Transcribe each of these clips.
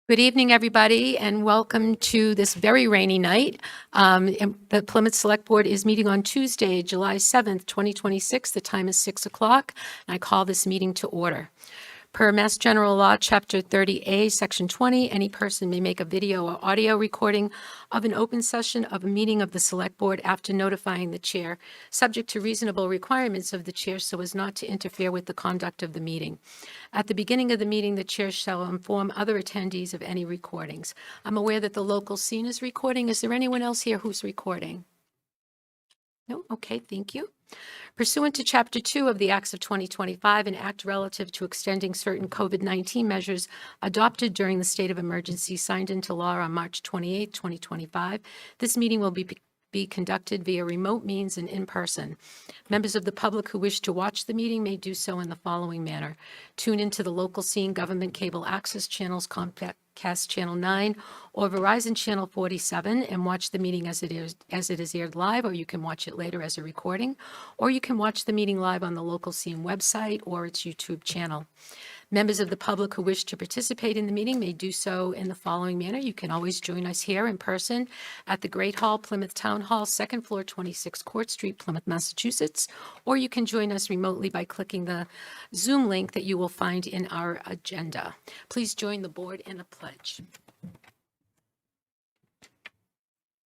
Good evening, everybody, and welcome to this very rainy night. And the Plymouth Select Board is meeting on Tuesday, July 7th, 2026. The time is 6 o'clock, and I call this meeting to order. Per Mass General Law, Chapter 30A, Section 20, any person may make a video or audio recording of an open session of a meeting of the Select Board after notifying the chair, subject to reasonable requirements of the chair so as not to interfere with the conduct of the meeting. At the beginning of the meeting, the chair shall inform other attendees of any recordings. I'm aware that the local scene is recording. Is there anyone else here who's recording? No? Okay, thank you. Pursuant to Chapter 2 of the Acts of 2025, an act relative to extending certain COVID-19 measures adopted during the state of emergency signed into law on March 28, 2025, this meeting will be conducted via remote means and in person. Members of the public who wish to watch the meeting may do so in the following manner. Tune into the local scene government cable access channels, Comcast Channel 9 or Verizon Channel 47, and watch the meeting as it is aired live, or you can watch it later as a recording, or you can watch the meeting live on the local scene website or its YouTube channel. Members of the public who wish to participate in the meeting may do so in the following manner. You can always join us here in person at the Great Hall, Plymouth Town Hall, 2nd floor, 26 Court Street, Plymouth, Massachusetts, or you can join us remotely by clicking the Zoom link that you will find in our agenda. Please join the board in a pledge.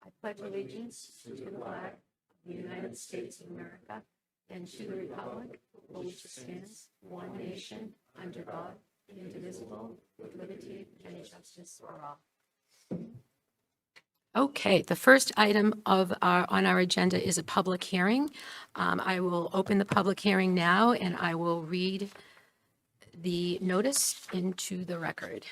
I pledge allegiance to the flag of the United States of America and to the republic for which it stands, one nation, under God, indivisible, with liberty and justice for all. Okay, the first item on our agenda is a public hearing. I will open the public hearing now, and I will read the notice into the record.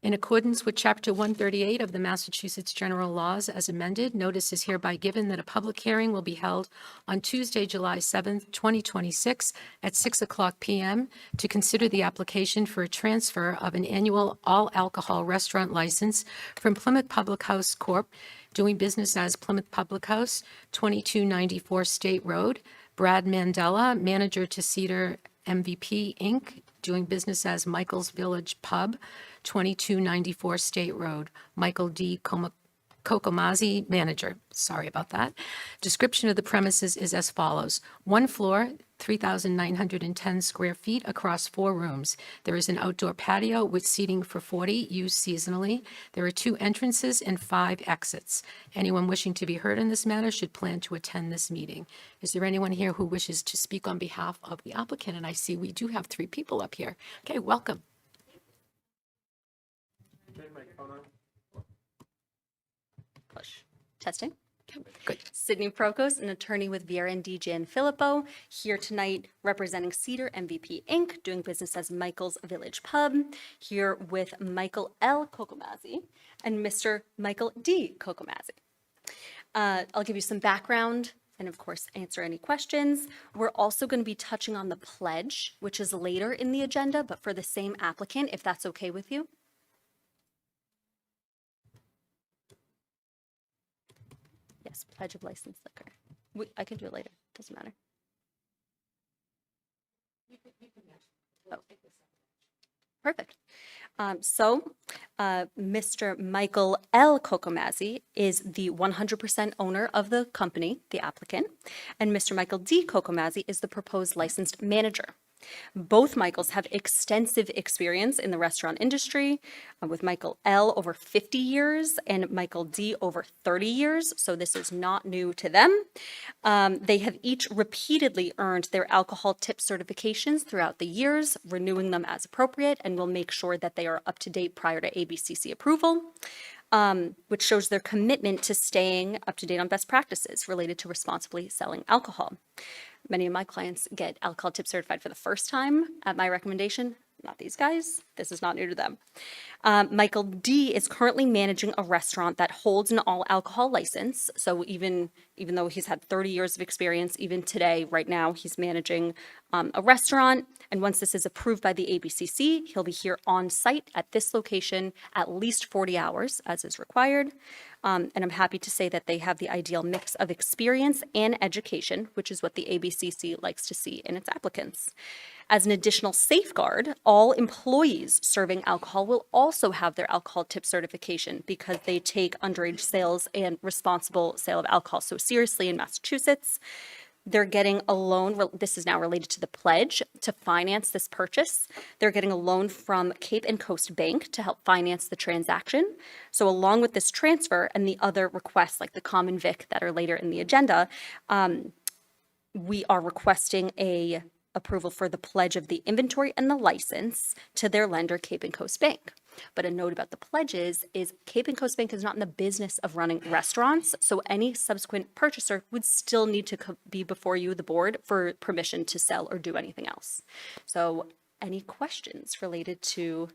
In accordance with Chapter 138 of the Massachusetts General Laws as amended, notice is hereby given that a public hearing will be held on Tuesday, July 7th, 2026 at 6:00 p.m. to consider the application for a transfer of an annual all-alcohol restaurant license from Plymouth Public House Corp., doing business as Plymouth Public House, 2294 State Road, Brad Mandela, manager to Cedar MVP, Inc., doing business as Michael's Village Pub, 2294 State Road. Michael D. Kokomazzi, manager. Sorry about that. Description of the premises is as follows. One floor, 3,910 square feet across 4 rooms. There is an outdoor patio with seating for 40, used seasonally. There are 2 entrances and 5 exits. Anyone wishing to be heard in this matter should plan to attend this meeting. Is there anyone here who wishes to speak on behalf of the applicant? And I see we do have 3 people up here. Okay, welcome. Push. Testing. Good. Sydney Prokos, an attorney with Vieira and DJ and Filippo, here tonight representing Cedar MVP Inc., doing business as Michael's Village Pub, here with Michael L. Kokomazzi and Mr. Michael D. Kokomazzi. I'll give you some background and, of course, answer any questions. We're also going to be touching on the pledge, which is later in the agenda, but for the same applicant, if that's okay with you. Yes, pledge of licensed liquor. I can do it later. Doesn't matter. Oh. Perfect. Mr. Michael L. Kokomazzi is the 100% owner of the company, the applicant, and Mr. Michael D. Kokomazzi is the proposed licensed manager. Both Michaels have extensive experience in the restaurant industry, with Michael L. over 50 years and Michael D. over 30 years, so this is not new to them. They have each repeatedly earned their alcohol tip certifications throughout the years, renewing them as appropriate, and will make sure that they are up to date prior to ABCC approval, which shows their commitment to staying up to date on best practices related to responsibly selling alcohol. Many of my clients get alcohol tip certified for the first time at my recommendation. Not these guys. This is not new to them. Michael D. is currently managing a restaurant that holds an all-alcohol license. So even though he's had 30 years of experience, even today, right now, he's managing a restaurant. And once this is approved by the ABCC, he'll be here on site at this location at least 40 hours, as is required. And I'm happy to say that they have the ideal mix of experience and education, which is what the ABCC likes to see in its applicants. As an additional safeguard, all employees serving alcohol will also have their alcohol tip certification because they take underage sales and responsible sale of alcohol so seriously in Massachusetts. They're getting a loan, this is now related to the pledge, to finance this purchase. They're getting a loan from Cape and Coast Bank to help finance the transaction. So along with this transfer and the other requests like the common vic that are later in the agenda, we are requesting a approval for the pledge of the inventory and the license to their lender, Cape and Coast Bank. But a note about the pledges is Cape and Coast Bank is not in the business of running restaurants, so any subsequent purchaser would still need to be before you, the board, for permission to sell or do anything else. So any questions related to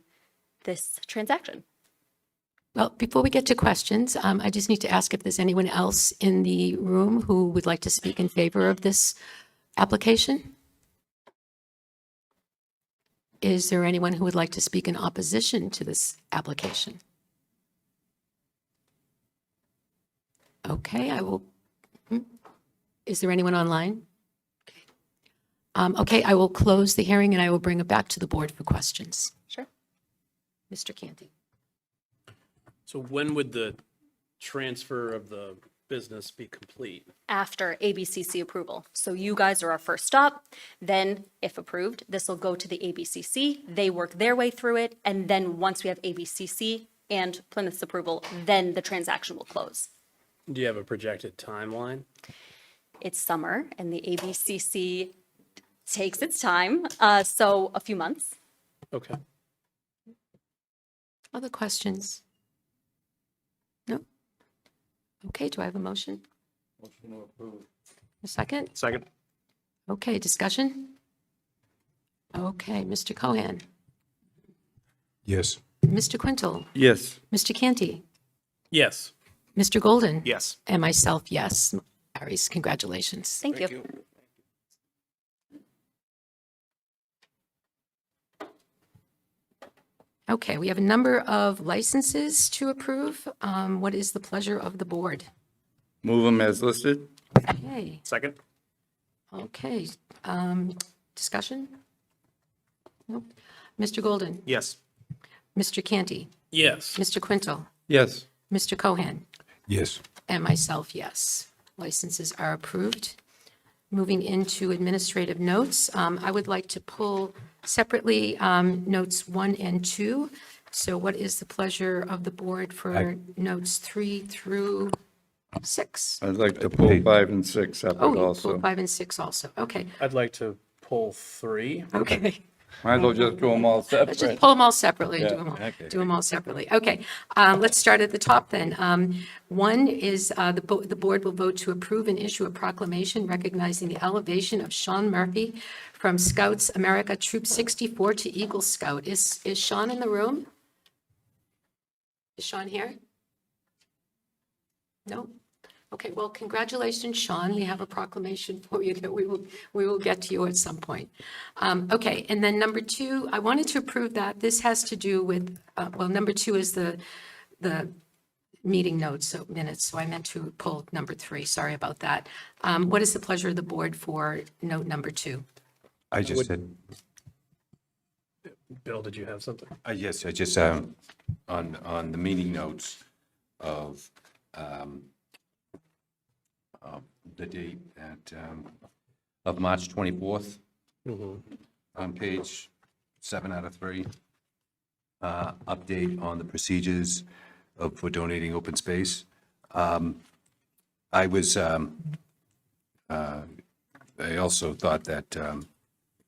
this transaction? Well, before we get to questions, I just need to ask if there's anyone else in the room who would like to speak in favor of this application? Is there anyone who would like to speak in opposition to this application? Okay, I will. Is there anyone online? Okay, I will close the hearing and I will bring it back to the board for questions. Sure. Mr. Canty. So when would the transfer of the business be complete? After ABCC approval. So you guys are our first stop. Then, if approved, this will go to the ABCC. They work their way through it. And then once we have ABCC and Plymouth's approval, then the transaction will close. Do you have a projected timeline? It's summer and the ABCC takes its time. So a few months. Okay. Other questions? No? Okay, do I have a motion? Motion to approve. A second? Second. Okay, discussion? Okay, Mr. Cohan, Yes. Mr. Quintal, Yes. Mr. Canty, Yes. Mr. Golden? Yes. And myself, yes. Carries, congratulations. Thank you. Okay, we have a number of licenses to approve. What is the pleasure of the board? Move them as listed. Okay, Second. okay. Discussion? Nope. Mr. Golden, Yes. Mr. Canty, Yes. Mr. Quintal, Yes. Mr. Cohan, Yes. and myself, yes. Licenses are approved. Moving into administrative notes, I would like to pull separately notes 1 and 2. So what is the pleasure of the board for notes 3 through 6? I'd like to pull 5 and 6 separate Oh, you also. pulled 5 and 6 also. Okay, I'd like to pull 3. okay. Might as well just do them all Let's just separate. pull them all separately and Yeah, okay. do them all separately. Okay, let's start at the top then. One is the board will vote to approve and issue a proclamation recognizing the elevation of Sean Murphy from Scouts America Troop 64 to Eagle Scout. Is Sean in the room? Is Sean here? No? Okay, well, congratulations, Sean. We have a proclamation for you that we will get to you at some point. Okay, and then number 2, I wanted to approve that. This has to do with, well, number 2 is the meeting notes, so minutes, so I meant to pull number 3. Sorry about that. What is the pleasure of the board for note number 2? I just said, Bill, did you have something? yes, I just, on the meeting notes of the date of March 24th, on page 7 out of 3, update on the procedures for donating open space. I also thought that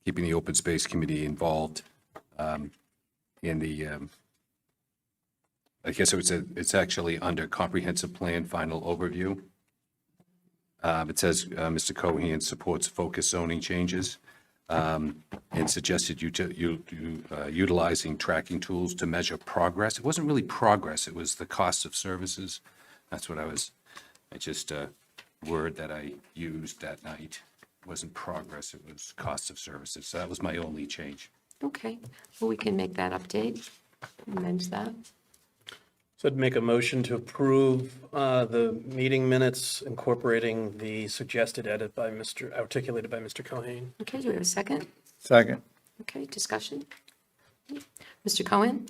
keeping the Open Space Committee involved in the, I guess it's actually under Comprehensive Plan Final Overview. It says Mr. Cohen supports focus zoning changes and suggested utilizing tracking tools to measure progress. It wasn't really progress, it was the cost of services. That's what it's just a word that I used that night. It wasn't progress, it was cost of services. So that was my only change. Okay, well, we can make that update, amend that. So I'd make a motion to approve the meeting minutes incorporating the suggested edit articulated by Mr. Cohen. Okay, do we have a second? Second. Okay, discussion? Mr. Cohen?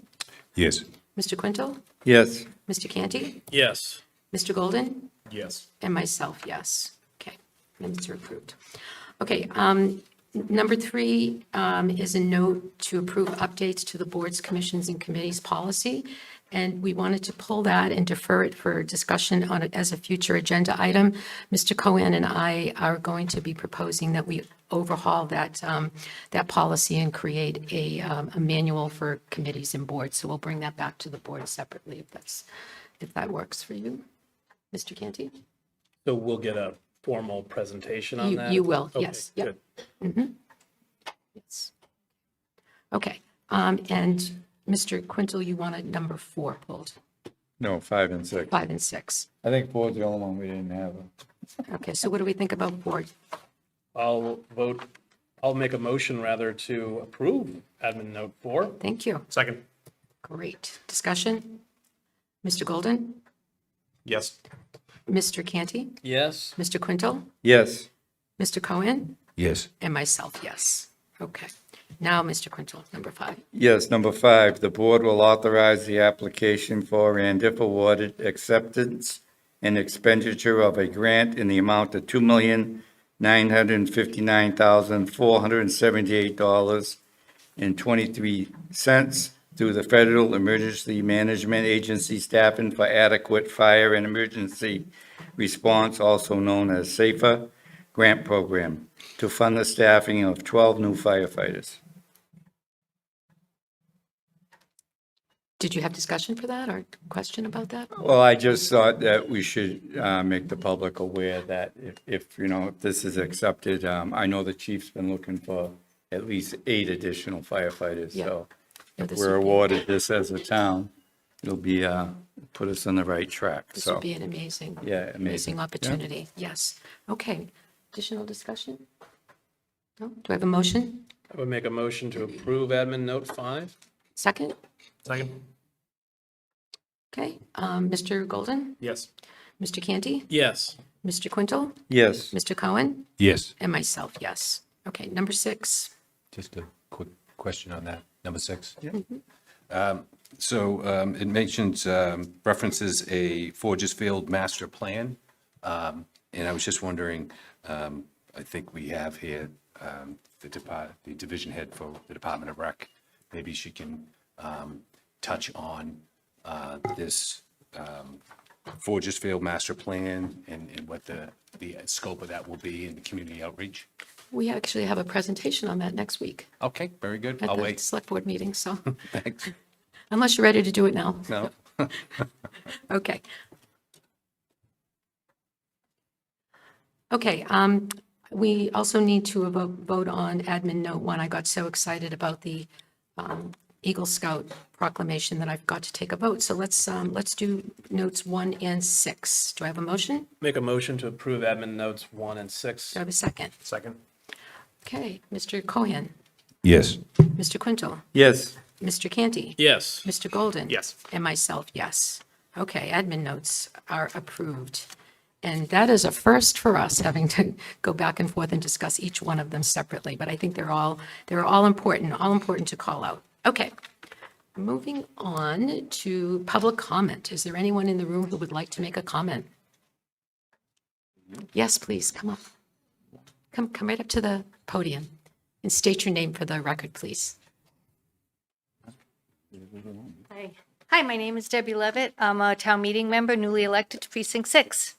Yes. Mr. Quintel? Yes. Mr. Canty? Yes. Mr. Golden? Yes. And myself, yes. Okay, minutes are approved. Okay, number 3 is a note to approve updates to the boards, commissions, and committees policy. And we wanted to pull that and defer it for discussion on it as a future agenda item. Mr. Cohen and I are going to be proposing that we overhaul that, that policy and create a manual for committees and boards. So we'll bring that back to the board separately if that works for you. Mr. Canty? So we'll get a formal presentation on that? You will, Okay, yes, yep. good. Yes. Okay, and Mr. Quintel, you wanted number 4 pulled, No, 5 and 6. 5 and 6. I think 4 is the only one we didn't have. Okay, so what do we think about board? I'll make a motion rather to approve admin note 4. Thank you. Second. Great. Discussion? Mr. Golden? Yes. Mr. Canty? Yes. Mr. Quintel? Yes. Mr. Cohen? Yes. And myself, yes. Okay. Now, Mr. Quintel, number 5. Yes. Number 5, the board will authorize the application for and if awarded, acceptance and expenditure of a grant in the amount of $2,959,478.23 through the Federal Emergency Management Agency Staffing for Adequate Fire and Emergency Response, also known as SAFER, grant program to fund the staffing of 12 new firefighters. Did you have discussion for that or question about that? Well, I just thought that we should make the public aware that if this is accepted, I know the chief's been looking for at least 8 additional firefighters, Yeah. so Yeah, if this we're would be- awarded this as a town, it'll be, put us on the right track, This so. would be an amazing, Yeah, amazing. amazing Yeah. opportunity. Yes. Okay. Additional discussion? No? Do I have a motion? I would make a motion to approve admin note 5. Second? Second. Okay. Mr. Golden? Yes. Mr. Canty? Yes. Mr. Quintel? Yes, Mr. Cohen? Yes. And myself, yes. Okay, number 6. Just a quick question on that, number 6. Yeah. So it mentions, references a Forgesfield master plan. And I was just wondering, I think we have here the division head for the Department of Rec. Maybe she can touch on this Forgesfield master plan and what the scope of that will be in the community outreach. We actually have a presentation on that next week Okay, very good. at I'll the wait. select board meeting, so Thanks. unless you're ready to do it now. No? Okay. Okay, we also need to vote on admin note 1. I got so excited about the Eagle Scout proclamation that I've got to take a vote. So let's do notes 1 and 6. Do I have a motion? Make a motion to approve admin notes 1 and 6. Do I have a second? Second. Okay, Mr. Cohen, Yes. Mr. Quintel, yes, Mr. Canty, Yes. Mr. Golden. Yes. And myself, yes. Okay, admin notes are approved. And that is a first for us, having to go back and forth and discuss each one of them separately. But I think they're all important to call out. Okay, moving on to public comment. Is there anyone in the room who would like to make a comment? Yes, please, come up. Come right up to the podium and state your name for the record, please. Hi, my name is Debbie Levitt. I'm a town meeting member, newly elected to Precinct 6.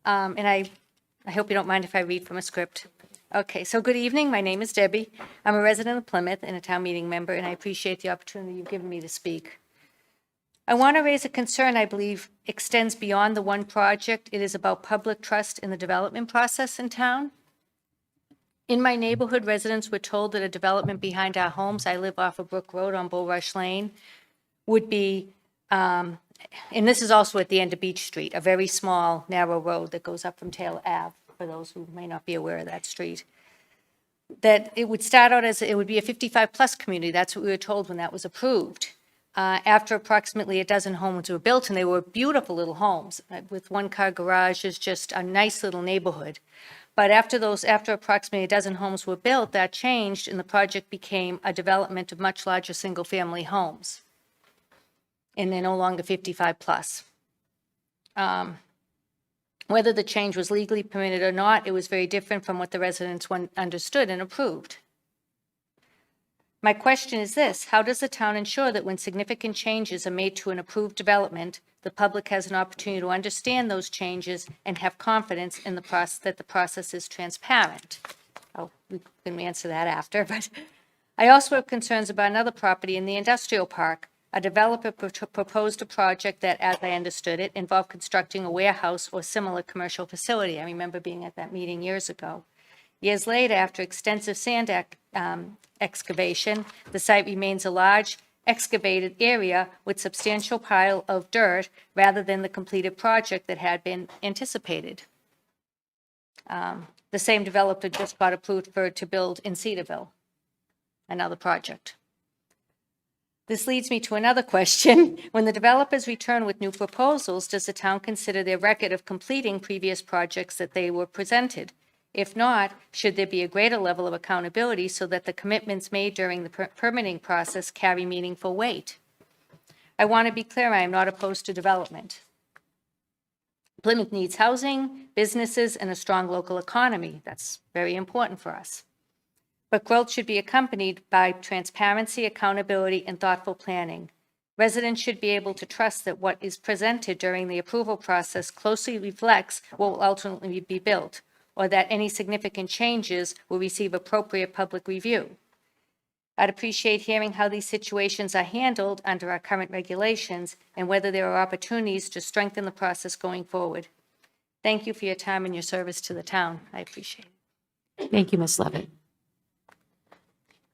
And I hope you don't mind if I read from a script. Okay, so good evening. My name is Debbie. I'm a resident of Plymouth and a town meeting member, and I appreciate the opportunity you've given me to speak. I want to raise a concern I believe extends beyond the one project. It is about public trust in the development process in town. In my neighborhood, residents were told that a development behind our homes, I live off of Brook Road on Bulrush Lane, would be, and this is also at the end of Beach Street, a very small, narrow road that goes up from Taylor Ave, for those who may not be aware of that street, that it would start out as, it would be a 55-plus community. That's what we were told when that was approved. After approximately a dozen homes were built, and they were beautiful little homes with one-car garages, just a nice little neighborhood. But after approximately a dozen homes were built, that changed and the project became a development of much larger single-family homes. And they're no longer 55 plus. Whether the change was legally permitted or not, it was very different from what the residents understood and approved. My question is this: how does the town ensure that when significant changes are made to an approved development, the public has an opportunity to understand those changes and have confidence in the process, that the process is transparent? Oh, we can answer that after, but I also have concerns about another property in the industrial park. A developer proposed a project that, as I understood it, involved constructing a warehouse or similar commercial facility. I remember being at that meeting years ago. Years later, after extensive sand excavation, the site remains a large excavated area with substantial pile of dirt rather than the completed project that had been anticipated. The same developer just got approved to build in Cedarville, another project. This leads me to another question. When the developers return with new proposals, does the town consider their record of completing previous projects that they were presented? If not, should there be a greater level of accountability so that the commitments made during the permitting process carry meaningful weight? I want to be clear, I am not opposed to development. Plymouth needs housing, businesses, and a strong local economy. That's very important for us. But growth should be accompanied by transparency, accountability, and thoughtful planning. Residents should be able to trust that what is presented during the approval process closely reflects what will ultimately be built, or that any significant changes will receive appropriate public review. I'd appreciate hearing how these situations are handled under our current regulations and whether there are opportunities to strengthen the process going forward. Thank you for your time and your service to the town. I appreciate it. Thank you, Ms. Levitt.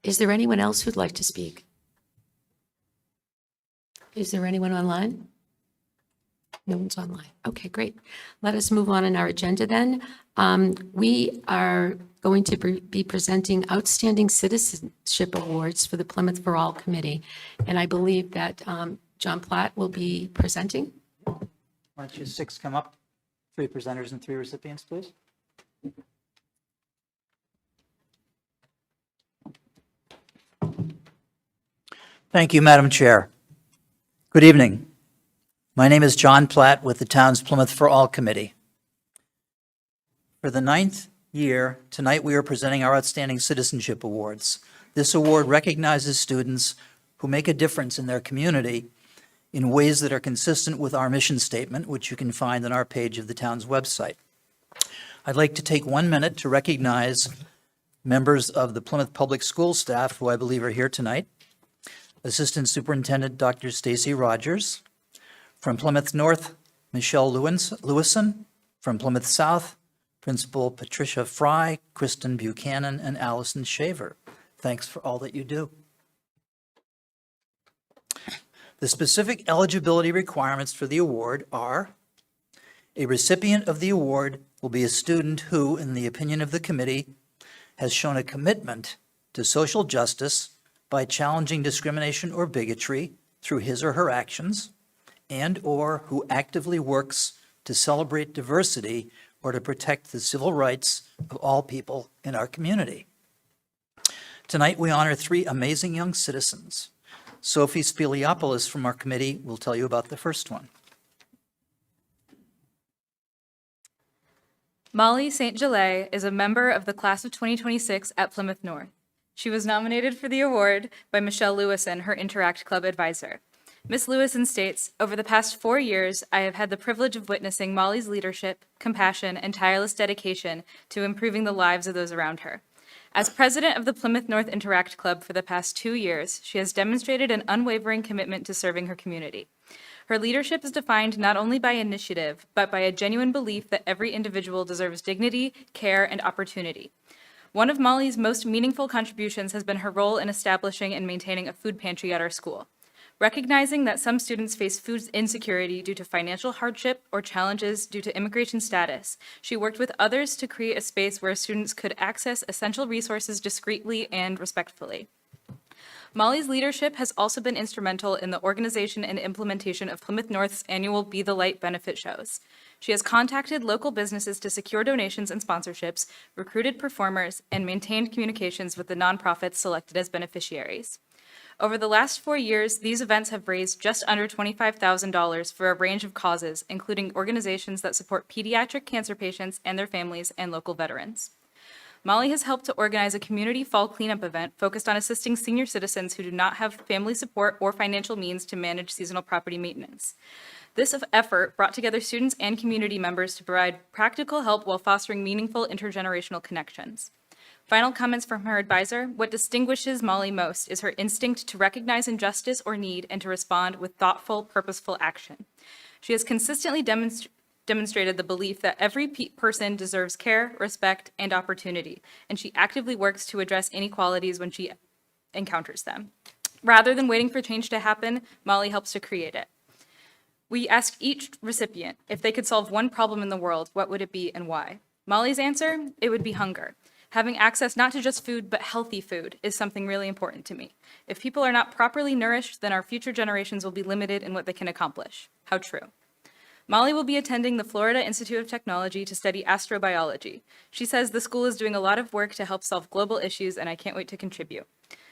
Is there anyone else who'd like to speak? Is there anyone online? No one's online. Okay, great. Let us move on in our agenda then. We are going to be presenting Outstanding Citizenship Awards for the Plymouth for All Committee. And I believe that John Platt will be presenting. Why don't you six come up? 3 presenters and 3 recipients, please. Thank you, Madam Chair. Good evening. My name is John Platt with the town's Plymouth for All Committee. For the 9th year, tonight we are presenting our Outstanding Citizenship Awards. This award recognizes students who make a difference in their community in ways that are consistent with our mission statement, which you can find on our page of the town's website. I'd like to take 1 minute to recognize members of the Plymouth Public School staff who I believe are here tonight. Assistant Superintendent Dr. Stacy Rogers. From Plymouth North, Michelle Lewison. From Plymouth South, Principal Patricia Fry, Kristen Buchanan, and Allison Shaver. Thanks for all that you do. The specific eligibility requirements for the award are: a recipient of the award will be a student who, in the opinion of the committee, has shown a commitment to social justice by challenging discrimination or bigotry through his or her actions, and/or who actively works to celebrate diversity or to protect the civil rights of all people in our community. Tonight, we honor 3 amazing young citizens. Sophie Spiliopoulos from our committee will tell you about the first one. Molly St. Gelais is a member of the class of 2026 at Plymouth North. She was nominated for the award by Michelle Lewison, her Interact Club advisor. Ms. Lewison states, "Over the past 4 years, I have had the privilege of witnessing Molly's leadership, compassion, and tireless dedication to improving the lives of those around her. As president of the Plymouth North Interact Club for the past 2 years, she has demonstrated an unwavering commitment to serving her community. Her leadership is defined not only by initiative, but by a genuine belief that every individual deserves dignity, care, and opportunity. One of Molly's most meaningful contributions has been her role in establishing and maintaining a food pantry at our school. Recognizing that some students face food insecurity due to financial hardship or challenges due to immigration status, she worked with others to create a space where students could access essential resources discreetly and respectfully. Molly's leadership has also been instrumental in the organization and implementation of Plymouth North's annual Be the Light benefit shows. She has contacted local businesses to secure donations and sponsorships, recruited performers, and maintained communications with the nonprofits selected as beneficiaries. Over the last 4 years, these events have raised just under $25,000 for a range of causes, including organizations that support pediatric cancer patients and their families and local veterans. Molly has helped to organize a community fall cleanup event focused on assisting senior citizens who do not have family support or financial means to manage seasonal property maintenance. This effort brought together students and community members to provide practical help while fostering meaningful intergenerational connections. Final comments from her advisor: what distinguishes Molly most is her instinct to recognize injustice or need and to respond with thoughtful, purposeful action. She has consistently demonstrated the belief that every person deserves care, respect, and opportunity, and she actively works to address inequalities when she encounters them. Rather than waiting for change to happen, Molly helps to create it. We ask each recipient if they could solve one problem in the world, what would it be and why? Molly's answer: it would be hunger. Having access not to just food, but healthy food is something really important to me. If people are not properly nourished, then our future generations will be limited in what they can accomplish. How true. Molly will be attending the Florida Institute of Technology to study astrobiology. She says the school is doing a lot of work to help solve global issues, and I can't wait to contribute.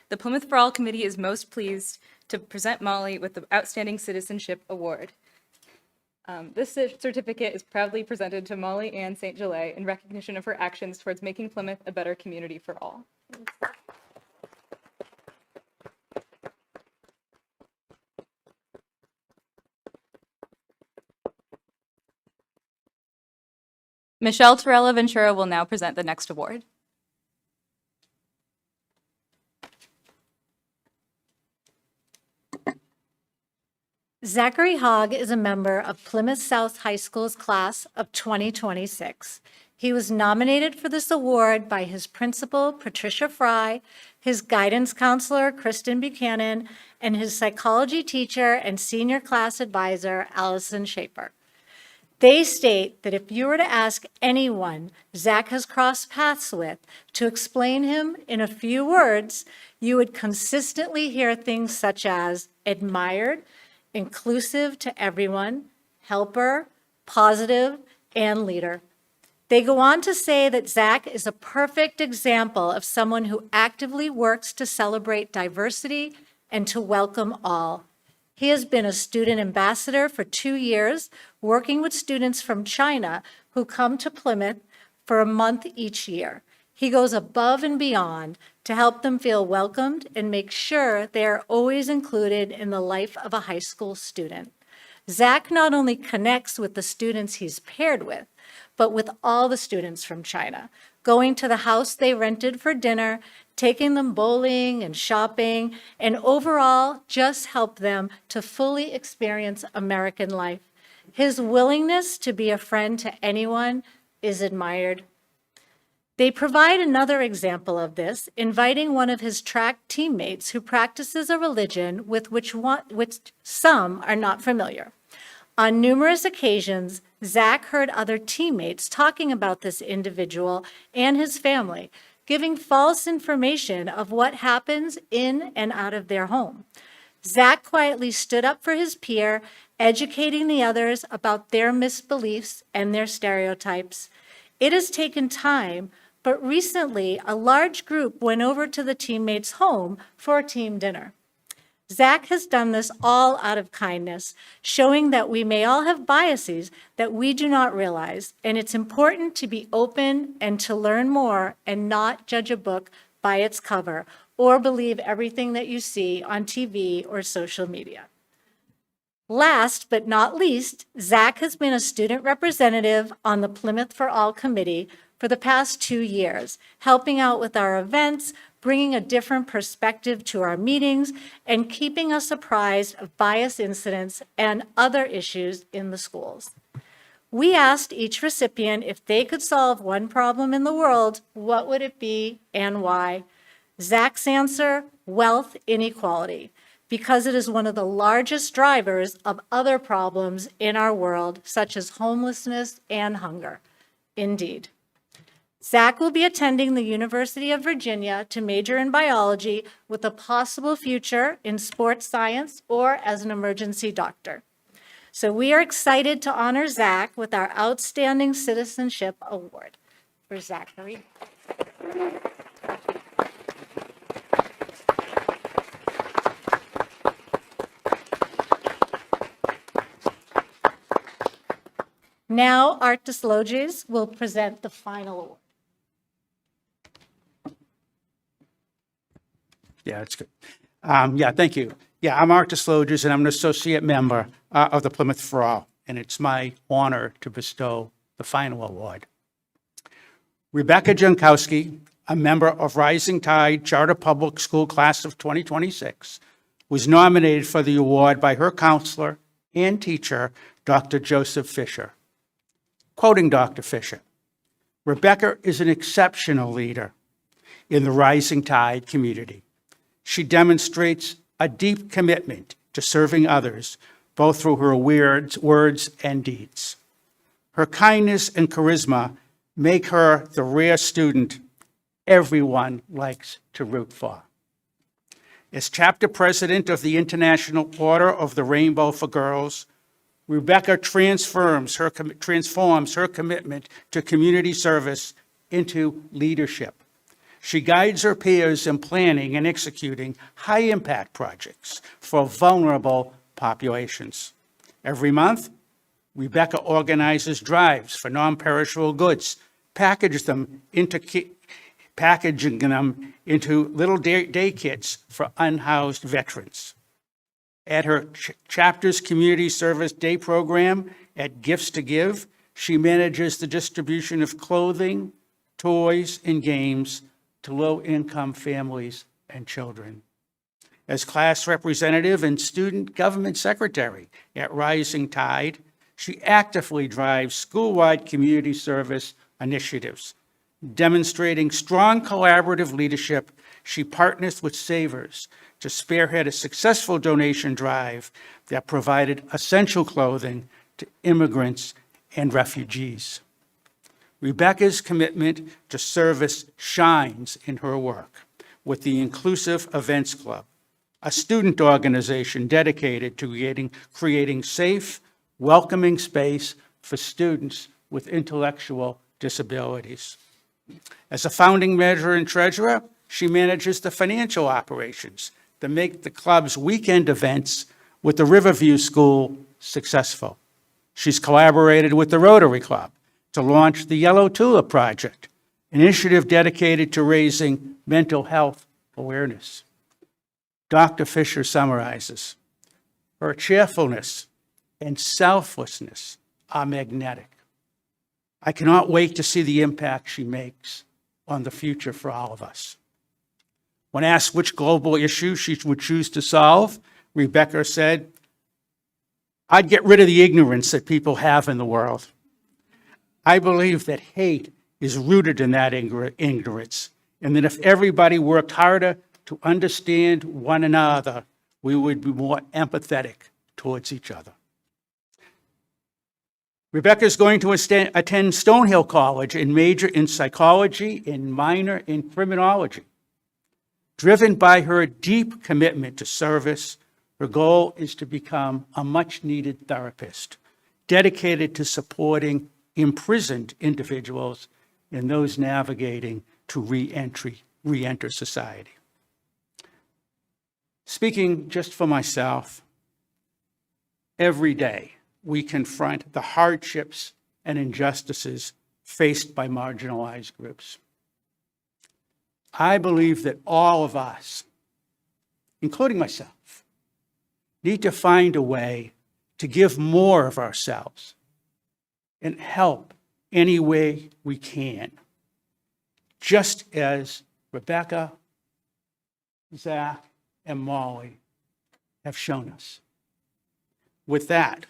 The Plymouth for All Committee is most pleased to present Molly with the Outstanding Citizenship Award. This certificate is proudly presented to Molly Ann St. Gelais in recognition of her actions towards making Plymouth a better community for all. Michelle Torella Ventura will now present the next award. Zachary Hogg is a member of Plymouth South High School's class of 2026. He was nominated for this award by his principal, Patricia Fry, his guidance counselor, Kristen Buchanan, and his psychology teacher and senior class advisor, Allison Schaefer. They state that if you were to ask anyone Zach has crossed paths with to explain him in a few words, you would consistently hear things such as admired, inclusive to everyone, helper, positive, and leader. They go on to say that Zach is a perfect example of someone who actively works to celebrate diversity and to welcome all. He has been a student ambassador for 2 years, working with students from China who come to Plymouth for a month each year. He goes above and beyond to help them feel welcomed and make sure they are always included in the life of a high school student. Zach not only connects with the students he's paired with, but with all the students from China, going to the house they rented for dinner, taking them bowling and shopping, and overall just help them to fully experience American life. His willingness to be a friend to anyone is admired. They provide another example of this, inviting one of his track teammates who practices a religion with which some are not familiar. On numerous occasions, Zach heard other teammates talking about this individual and his family, giving false information of what happens in and out of their home. Zach quietly stood up for his peer, educating the others about their misbeliefs and their stereotypes. It has taken time, but recently a large group went over to the teammate's home for a team dinner. Zach has done this all out of kindness, showing that we may all have biases that we do not realize, and it's important to be open and to learn more and not judge a book by its cover or believe everything that you see on TV or social media. Last but not least, Zach has been a student representative on the Plymouth for All Committee for the past 2 years, helping out with our events, bringing a different perspective to our meetings, and keeping us apprised of bias incidents and other issues in the schools. We asked each recipient if they could solve one problem in the world, what would it be and why? Zach's answer: wealth inequality, because it is one of the largest drivers of other problems in our world, such as homelessness and hunger. Indeed. Zach will be attending the University of Virginia to major in biology with a possible future in sports science or as an emergency doctor. So we are excited to honor Zach with our Outstanding Citizenship Award for Zachary. Now, Art Desloges will present the final award. Yeah, it's good. Yeah, thank you. Yeah, I'm Art Desloges, and I'm an associate member of the Plymouth for All, and it's my honor to bestow the final award. Rebecca Jankowski, a member of Rising Tide Charter Public School Class of 2026, was nominated for the award by her counselor and teacher, Dr. Joseph Fisher. Quoting Dr. Fisher, "Rebecca is an exceptional leader in the Rising Tide community. She demonstrates a deep commitment to serving others, both through her words and deeds. Her kindness and charisma make her the rare student everyone likes to root for. As chapter president of the International Order of the Rainbow for Girls, Rebecca transforms her commitment to community service into leadership. She guides her peers in planning and executing high-impact projects for vulnerable populations. Every month, Rebecca organizes drives for non-perishable goods, packaging them into little day kits for unhoused veterans. At her chapter's community service day program at Gifts to Give, she manages the distribution of clothing, toys, and games to low-income families and children. As class representative and student government secretary at Rising Tide, she actively drives school-wide community service initiatives. Demonstrating strong collaborative leadership, she partners with Savers to spearhead a successful donation drive that provided essential clothing to immigrants and refugees. Rebecca's commitment to service shines in her work with the Inclusive Events Club, a student organization dedicated to creating safe, welcoming space for students with intellectual disabilities. As a founding manager and treasurer, she manages the financial operations that make the club's weekend events with the Riverview School successful. She's collaborated with the Rotary Club to launch the Yellow Tulip Project, an initiative dedicated to raising mental health awareness. Dr. Fisher summarizes, "Her cheerfulness and selflessness are magnetic. I cannot wait to see the impact she makes on the future for all of us." When asked which global issue she would choose to solve, Rebecca said, "I'd get rid of the ignorance that people have in the world. I believe that hate is rooted in that ignorance, and that if everybody worked harder to understand one another, we would be more empathetic towards each other." Rebecca is going to attend Stonehill College and major in psychology and minor in criminology. Driven by her deep commitment to service, her goal is to become a much-needed therapist, dedicated to supporting imprisoned individuals and those navigating to re-enter society. Speaking just for myself, every day we confront the hardships and injustices faced by marginalized groups. I believe that all of us, including myself, need to find a way to give more of ourselves and help any way we can, just as Rebecca, Zach, and Molly have shown us. With that,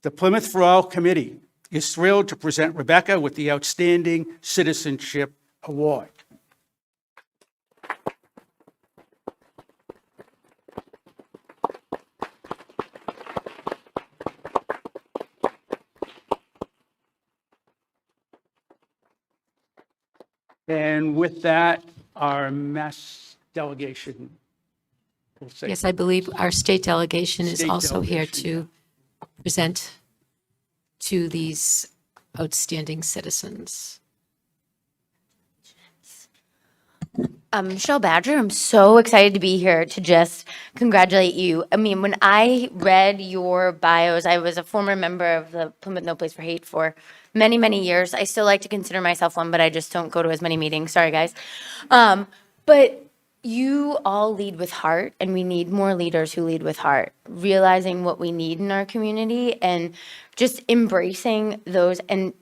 the Plymouth for All Committee is thrilled to present Rebecca with the Outstanding Citizenship Award. And with that, our mass delegation will say. Yes, I believe our state delegation is State also here delegation, present to these outstanding citizens? Michelle Badger, I'm so excited to be here to just congratulate you. I mean, when I read your bios, I was a former member of the Plymouth No Place for Hate for many, many years. I still like to consider myself one, but I just don't go to as many meetings. Sorry, guys. But you all lead with heart, and we need more leaders who lead with heart, realizing what we need in our community and just embracing those and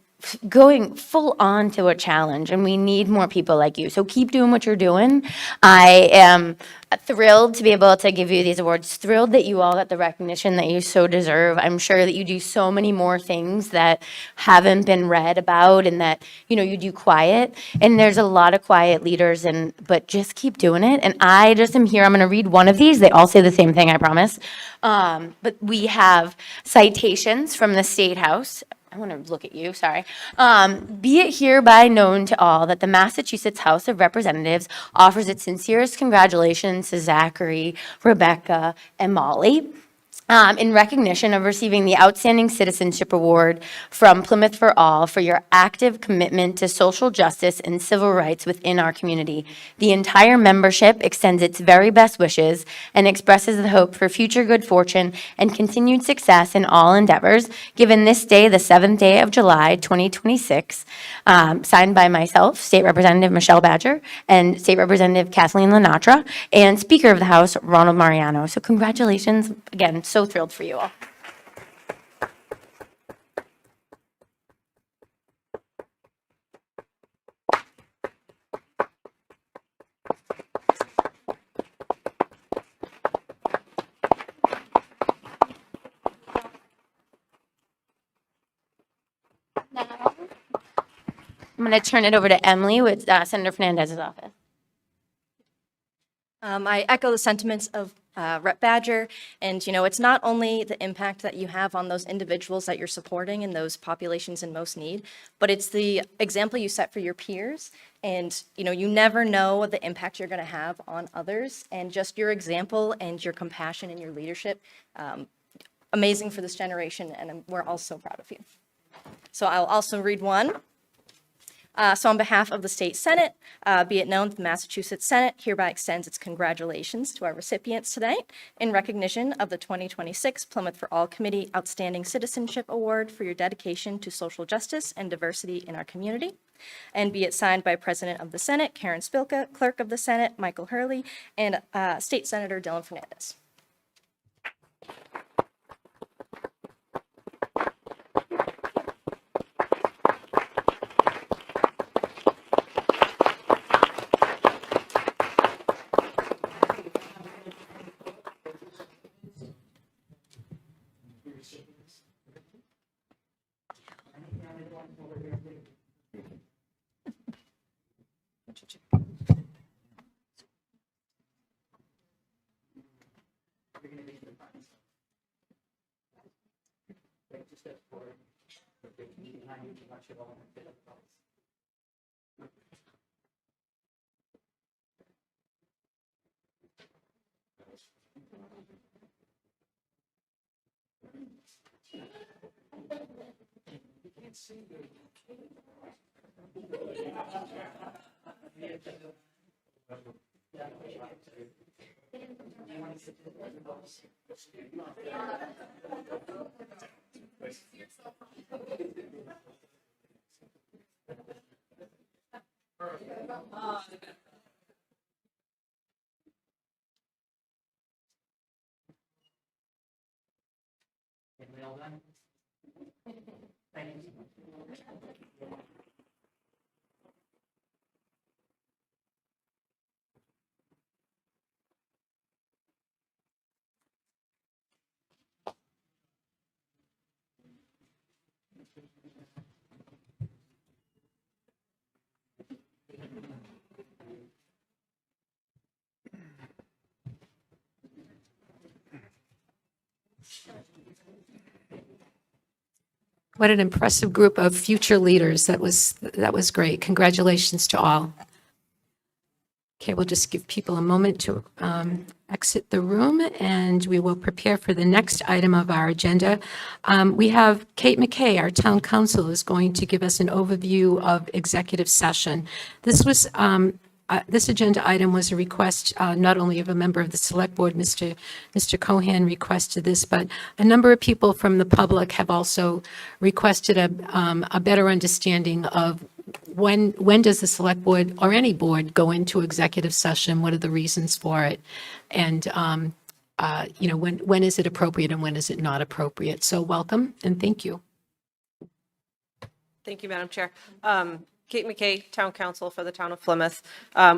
going full on to a challenge, and we need more people like you. So keep doing what you're doing. I am thrilled to be able to give you these awards, thrilled that you all got the recognition that you so deserve. I'm sure that you do so many more things that haven't been read about and that, you know, you do quiet. And there's a lot of quiet leaders, but just keep doing it. And I just am here. I'm going to read one of these. They all say the same thing, I promise. But we have citations from the State House. I want to look at you, sorry. Be it hereby known to all that the Massachusetts House of Representatives offers its sincerest congratulations to Zachary, Rebecca, and Molly. In recognition of receiving the Outstanding Citizenship Award from Plymouth for All for your active commitment to social justice and civil rights within our community. The entire membership extends its very best wishes and expresses the hope for future good fortune and continued success in all endeavors, given this day, the 7th day of July, 2026, signed by myself, State Representative Michelle Badger, and State Representative Kathleen Lenatra, and Speaker of the House, Ronald Mariano. So congratulations, again, so thrilled for you all. I'm going to turn it over to Emily with Senator Fernandez's office. I echo the sentiments of Rep. Badger, and it's not only the impact that you have on those individuals that you're supporting and those populations in most need, but it's the example you set for your peers, and you never know the impact you're going to have on others, and just your example and your compassion and your leadership, amazing for this generation, and we're all so proud of you. So I'll also read one. So on behalf of the State Senate, be it known that the Massachusetts Senate hereby extends its congratulations to our recipients tonight in recognition of the 2026 Plymouth for All Committee Outstanding Citizenship Award for your dedication to social justice and diversity in our community. And be it signed by President of the Senate, Karen Spilka, Clerk of the Senate, Michael Hurley, and State Senator Dylan Fernandez. What an impressive group of future leaders. That was great. Congratulations to all. Okay, we'll just give people a moment to exit the room, and we will prepare for the next item of our agenda. We have Kate McKay, our town council, is going to give us an overview of executive session. This agenda item was a request not only of a member of the select board, Mr. Cohan requested this, but a number of people from the public have also requested a better understanding of when does the select board or any board go into executive session? What are the reasons for it? And, when is it appropriate and when is it not appropriate? So welcome and thank you. Thank you, Madam Chair. Kate McKay, Town Council for the Town of Plymouth.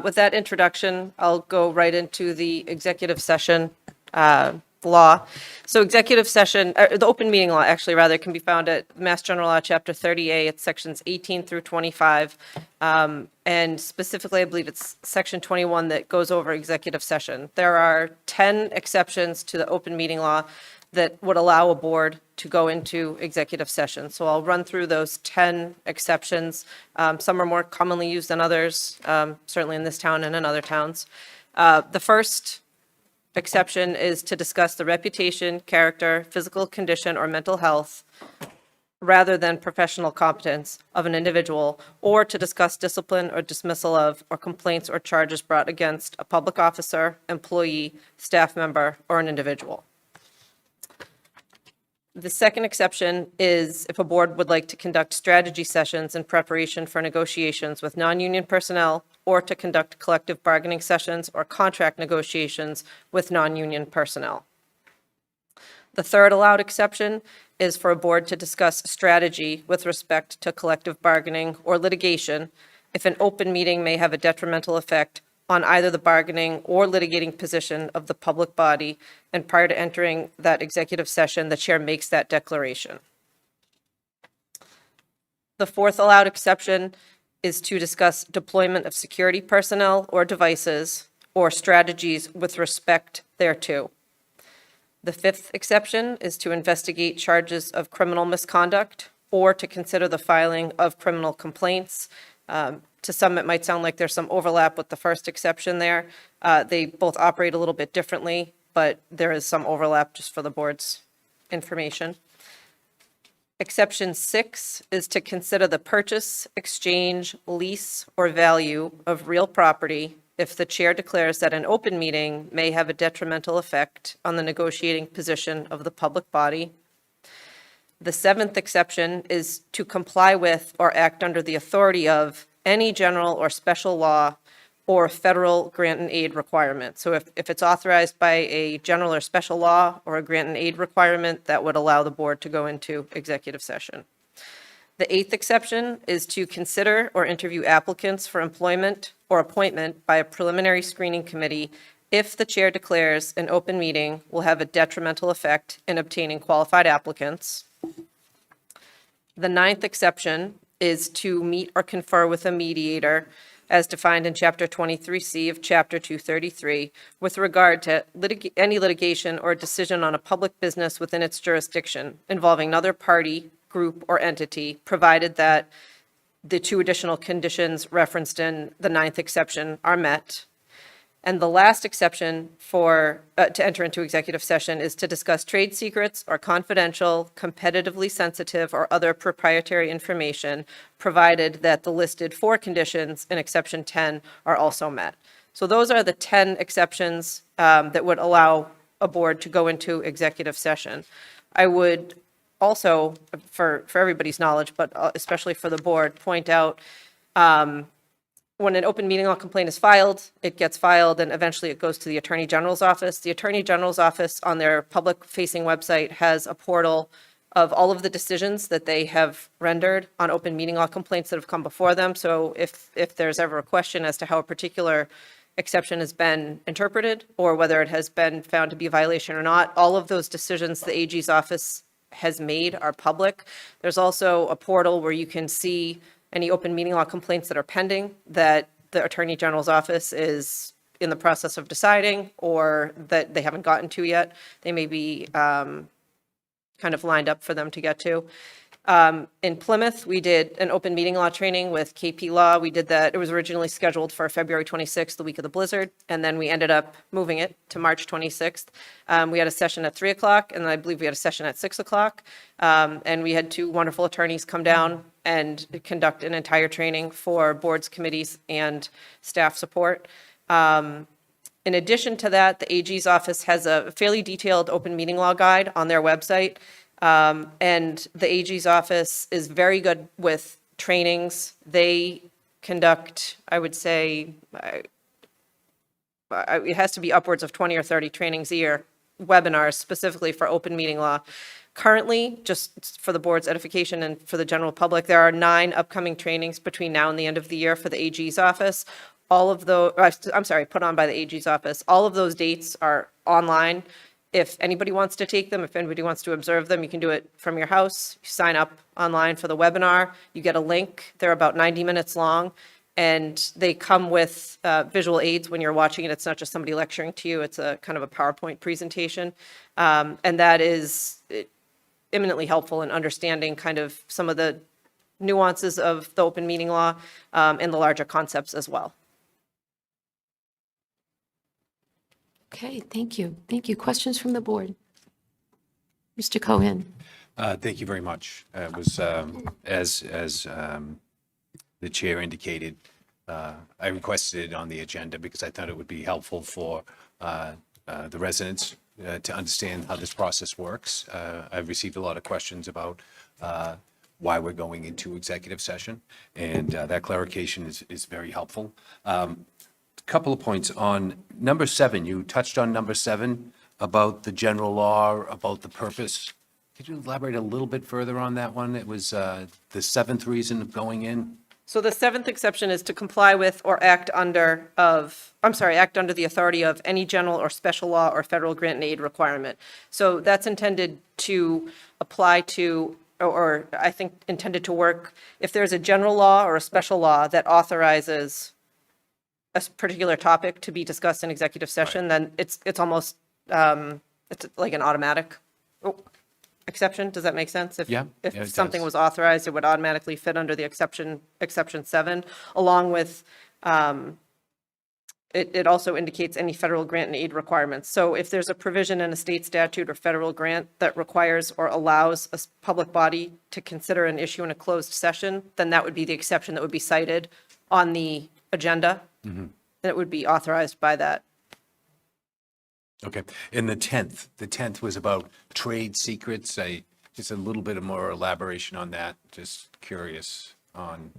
With that introduction, I'll go right into the executive session law. So executive session, the open meeting law, actually, rather, can be found at Mass General Law, Chapter 30A. It's sections 18 through 25. And specifically, I believe it's Section 21 that goes over executive session. There are 10 exceptions to the open meeting law that would allow a board to go into executive session. So I'll run through those 10 exceptions. Some are more commonly used than others, certainly in this town and in other towns. The first exception is to discuss the reputation, character, physical condition, or mental health rather than professional competence of an individual, or to discuss discipline or dismissal of, or complaints or charges brought against a public officer, employee, staff member, or an individual. The second exception is if a board would like to conduct strategy sessions in preparation for negotiations with non-union personnel, or to conduct collective bargaining sessions or contract negotiations with non-union personnel. The third allowed exception is for a board to discuss strategy with respect to collective bargaining or litigation if an open meeting may have a detrimental effect on either the bargaining or litigating position of the public body, and prior to entering that executive session, the chair makes that declaration. The fourth allowed exception is to discuss deployment of security personnel or devices or strategies with respect thereto. The fifth exception is to investigate charges of criminal misconduct or to consider the filing of criminal complaints. To some, it might sound like there's some overlap with the first exception there. They both operate a little bit differently, but there is some overlap just for the board's information. Exception 6 is to consider the purchase, exchange, lease, or value of real property if the chair declares that an open meeting may have a detrimental effect on the negotiating position of the public body. The seventh exception is to comply with or act under the authority of any general or special law or federal grant and aid requirement. So if it's authorized by a general or special law or a grant and aid requirement, that would allow the board to go into executive session. The eighth exception is to consider or interview applicants for employment or appointment by a preliminary screening committee if the chair declares an open meeting will have a detrimental effect in obtaining qualified applicants. The ninth exception is to meet or confer with a mediator as defined in Chapter 23C of Chapter 233 with regard to any litigation or decision on a public business within its jurisdiction involving another party, group, or entity, provided that the two additional conditions referenced in the ninth exception are met. And the last exception for to enter into executive session is to discuss trade secrets or confidential, competitively sensitive, or other proprietary information, provided that the listed 4 conditions in exception 10 are also met. So those are the 10 exceptions that would allow a board to go into executive session. I would also, for everybody's knowledge, but especially for the board, point out when an open meeting law complaint is filed, it gets filed and eventually it goes to the Attorney General's office. The Attorney General's office on their public-facing website has a portal of all of the decisions that they have rendered on open meeting law complaints that have come before them. So if there's ever a question as to how a particular exception has been interpreted or whether it has been found to be a violation or not, all of those decisions the AG's office has made are public. There's also a portal where you can see any open meeting law complaints that are pending that the Attorney General's office is in the process of deciding or that they haven't gotten to yet. They may be kind of lined up for them to get to. In Plymouth, we did an open meeting law training with KP Law. We did that, it was originally scheduled for February 26th, the week of the blizzard, and then we ended up moving it to March 26th. We had a session at 3 o'clock, and I believe we had a session at 6 o'clock. And we had two wonderful attorneys come down and conduct an entire training for boards, committees, and staff support. In addition to that, the AG's office has a fairly detailed open meeting law guide on their website. And the AG's office is very good with trainings. They conduct, I would say, it has to be upwards of 20 or 30 trainings a year, webinars specifically for open meeting law. Currently, just for the board's edification and for the general public, there are 9 upcoming trainings between now and the end of the year for the AG's office. All of those, I'm sorry, put on by the AG's office. All of those dates are online. If anybody wants to take them, if anybody wants to observe them, you can do it from your house. You sign up online for the webinar. You get a link. They're about 90 minutes long, and they come with visual aids when you're watching it. It's not just somebody lecturing to you. It's a kind of a PowerPoint presentation, and that is eminently helpful in understanding kind of some of the nuances of the open meeting law and the larger concepts as well. Okay, thank you. Thank you. Questions from the board? Mr. Cohen? Thank you very much. It was, as the chair indicated, I requested it on the agenda because I thought it would be helpful for the residents to understand how this process works. I've received a lot of questions about why we're going into executive session, and that clarification is very helpful. Couple of points on number 7. You touched on number 7 about the general law, about the purpose. Could you elaborate a little bit further on that one? It was the 7th reason of going in. So the 7th exception is to comply with or act under the authority of any general or special law or federal grant and aid requirement. So that's intended to apply to, or I think intended to work if there's a general law or a special law that authorizes a particular topic to be discussed in executive session, then it's almost, it's like an automatic exception. Does that make sense? Yeah, If it something does. was authorized, it would automatically fit under the exception 7, along with, it also indicates any federal grant and aid requirements. So if there's a provision in a state statute or federal grant that requires or allows a public body to consider an issue in a closed session, then that would be the exception that would be cited on the agenda. And it would be authorized by that. Okay. And the 10th was about trade secrets. Just a little bit of more elaboration on that. Just curious on.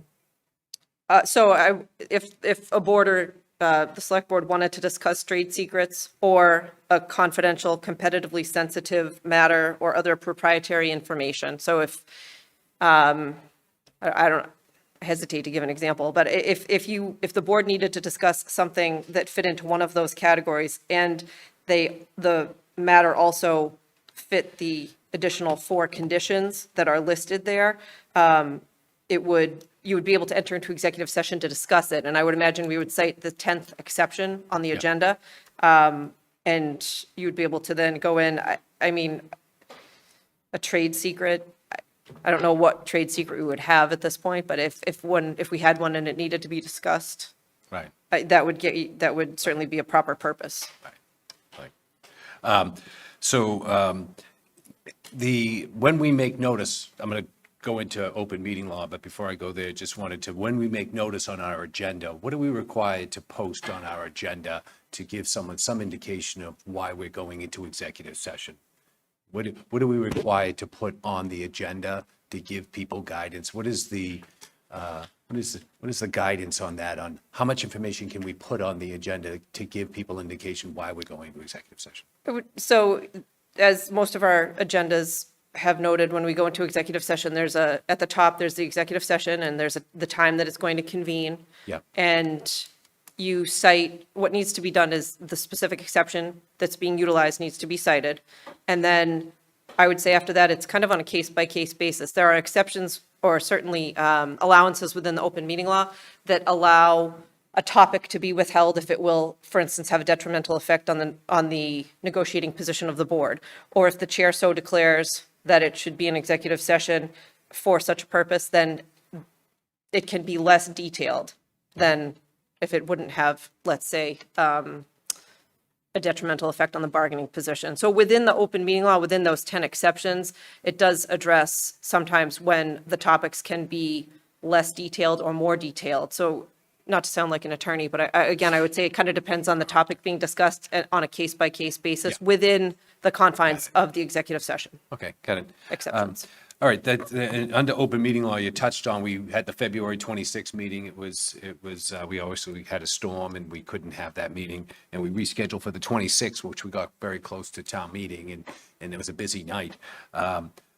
So if a board or the select board wanted to discuss trade secrets or a confidential, competitively sensitive matter or other proprietary information. So if, I hesitate to give an example, but if the board needed to discuss something that fit into one of those categories and the matter also fit the additional 4 conditions that are listed there, you would be able to enter into executive session to discuss it. And I would imagine we would cite the 10th exception on the agenda. And you would be able to then go in, I mean, a trade secret, I don't know what trade secret we would have at this point, but if we had one and it needed to be discussed, Right. that would certainly be a proper purpose. When we make notice, I'm going to go into open meeting law, but before I go there, just wanted to, when we make notice on our agenda, what are we required to post on our agenda to give someone some indication of why we're going into executive session? What are we required to put on the agenda to give people guidance? What is the guidance on that, on how much information can we put on the agenda to give people indication why we're going to executive session? So as most of our agendas have noted, when we go into executive session, at the top, there's the executive session and there's the time that it's going to convene. Yeah. And you cite, what needs to be done is the specific exception that's being utilized needs to be cited. And then I would say after that, it's kind of on a case-by-case basis. There are exceptions or certainly allowances within the open meeting law that allow a topic to be withheld if it will, for instance, have a detrimental effect on the negotiating position of the board. Or if the chair so declares that it should be an executive session, for such a purpose, then it can be less detailed than if it wouldn't have, let's say, a detrimental effect on the bargaining position. So within the open meeting law, within those 10 exceptions, it does address sometimes when the topics can be less detailed or more detailed. So not to sound like an attorney, but again, I would say it kind of depends on the topic being discussed on a case-by-case basis within the confines of the executive session Okay, got it. exceptions. All right, and under open meeting law, you touched on, we had the February 26th meeting. We obviously had a storm and we couldn't have that meeting. And we rescheduled for the 26th, which we got very close to town meeting and it was a busy night.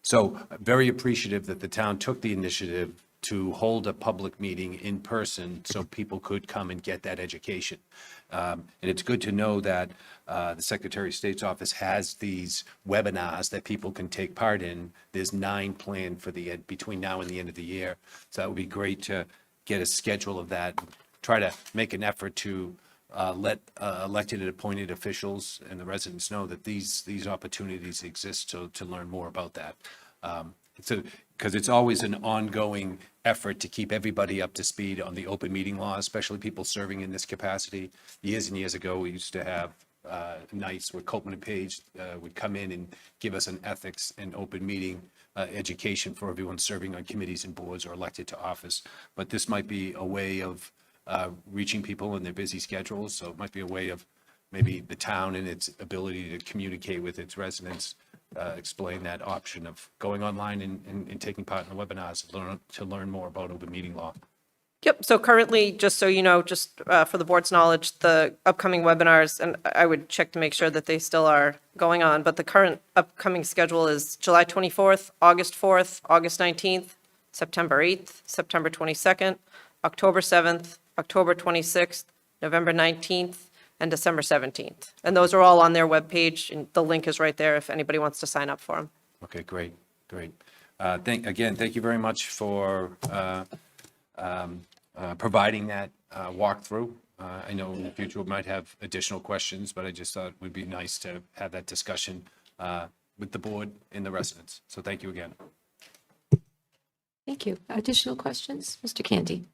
So very appreciative that the town took the initiative to hold a public meeting in person so people could come and get that education. And it's good to know that the Secretary of State's office has these webinars that people can take part in. There's 9 planned for between now and the end of the year. So that would be great to get a schedule of that. Try to make an effort to let elected and appointed officials and the residents know that these opportunities exist to learn more about that. Because it's always an ongoing effort to keep everybody up to speed on the open meeting law, especially people serving in this capacity. Years and years ago, we used to have nights where Copeland and Page would come in and give us an ethics and open meeting education for everyone serving on committees and boards or elected to office. But this might be a way of reaching people in their busy schedules. So it might be a way of maybe the town and its ability to communicate with its residents, explain that option of going online and taking part in the webinars to learn more about open meeting law. Yep, so currently, just so you know, just for the board's knowledge, the upcoming webinars, and I would check to make sure that they still are going on, but the current upcoming schedule is July 24th, August 4th, August 19th, September 8th, September 22nd, October 7th, October 26th, November 19th, and December 17th. And those are all on their webpage, and the link is right there if anybody wants to sign up for them. Okay, great. Thank you very much for providing that walkthrough. I know in the future we might have additional questions, but I just thought it would be nice to have that discussion with the board and the residents. So thank you again. Thank you. Additional questions? Mr. Candy?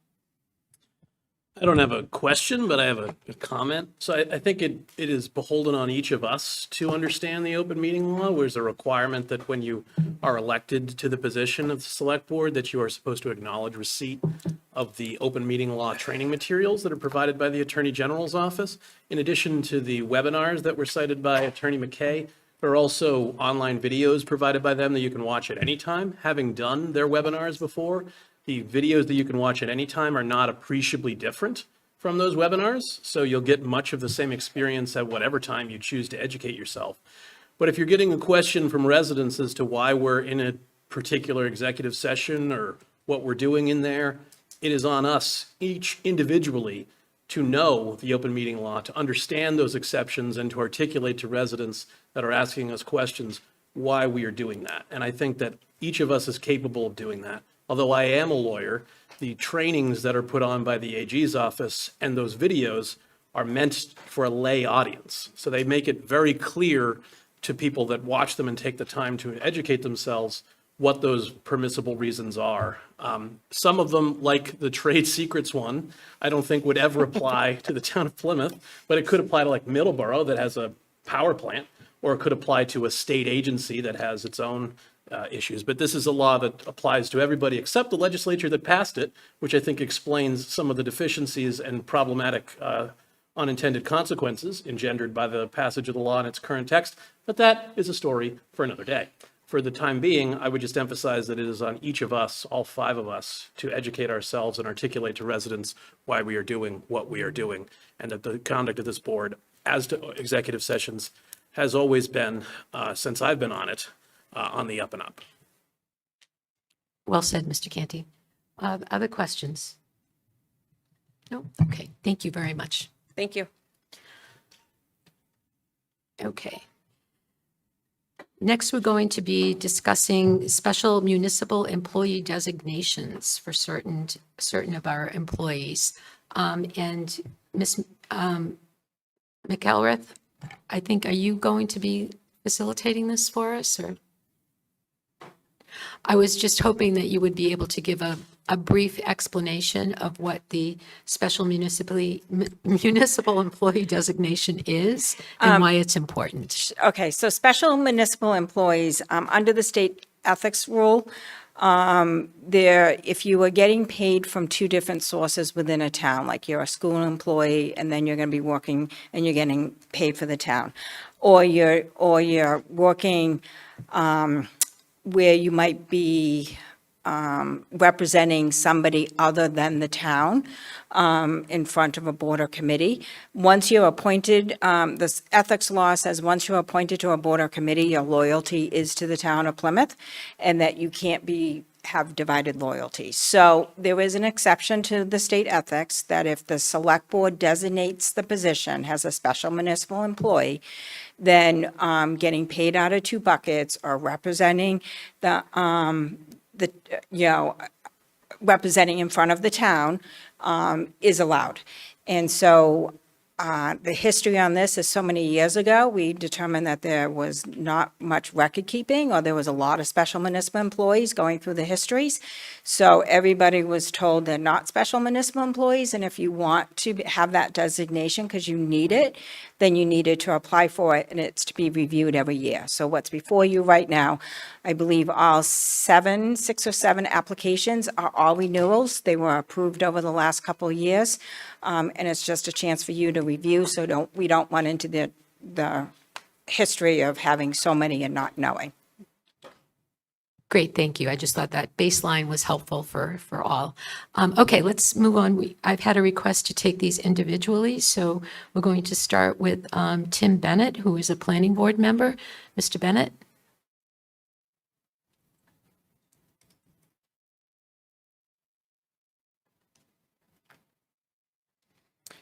I don't have a question, but I have a comment. So I think it is beholden on each of us to understand the open meeting law. There's a requirement that when you are elected to the position of the select board, that you are supposed to acknowledge receipt of the open meeting law training materials that are provided by the Attorney General's office. In addition to the webinars that were cited by Attorney McKay, there are also online videos provided by them that you can watch at any time. Having done their webinars before, the videos that you can watch at any time are not appreciably different from those webinars, so you'll get much of the same experience at whatever time you choose to educate yourself. But if you're getting a question from residents as to why we're in a particular executive session or what we're doing in there, it is on us each individually to know the open meeting law, to understand those exceptions, and to articulate to residents that are asking us questions why we are doing that. And I think that each of us is capable of doing that. Although I am a lawyer, the trainings that are put on by the AG's office and those videos are meant for a lay audience. So they make it very clear to people that watch them and take the time to educate themselves what those permissible reasons are. Some of them, like the trade secrets one, I don't think would ever apply to the town of Plymouth, but it could apply to like Middleborough that has a power plant, or it could apply to a state agency that has its own issues. But this is a law that applies to everybody except the legislature that passed it, which I think explains some of the deficiencies and problematic unintended consequences engendered by the passage of the law in its current text. But that is a story for another day. For the time being, I would just emphasize that it is on each of us, all 5 of us, to educate ourselves and articulate to residents why we are doing what we are doing, and that the conduct of this board, as to executive sessions, has always been, since I've been on it, on the up and up. Well said, Mr. Canty. Other questions? No? Okay, thank you very much. Thank you. Okay. Next, we're going to be discussing special municipal employee designations for certain of our employees. And Ms. McElrath, I think, are you going to be facilitating this for us, or? I was just hoping that you would be able to give a brief explanation of what the special municipal employee designation is and why it's important. Okay, so special municipal employees, under the state ethics rule, if you are getting paid from two different sources within a town, like you're a school employee and then you're going to be working and you're getting paid for the town, or you're working where you might be representing somebody other than the town in front of a board or committee. Once you're appointed, this ethics law says once you're appointed to a board or committee, your loyalty is to the town of Plymouth, and that you can't have divided loyalty. So there is an exception to the state ethics that if the select board designates the position as a special municipal employee, then getting paid out of two buckets or representing representing in front of the town is allowed. And so the history on this is so many years ago, we determined that there was not much record keeping, or there was a lot of special municipal employees going through the histories. So everybody was told they're not special municipal employees, and if you want to have that designation because you need it, then you needed to apply for it, and it's to be reviewed every year. So what's before you right now, I believe all 6 or 7 applications are all renewals. They were approved over the last couple of years, and it's just a chance for you to review, so we don't run into the history of having so many and not knowing. Great, thank you. I just thought that baseline was helpful for all. Okay, let's move on. I've had a request to take these individually, so we're going to start with Tim Bennett, who is a planning board member. Mr. Bennett?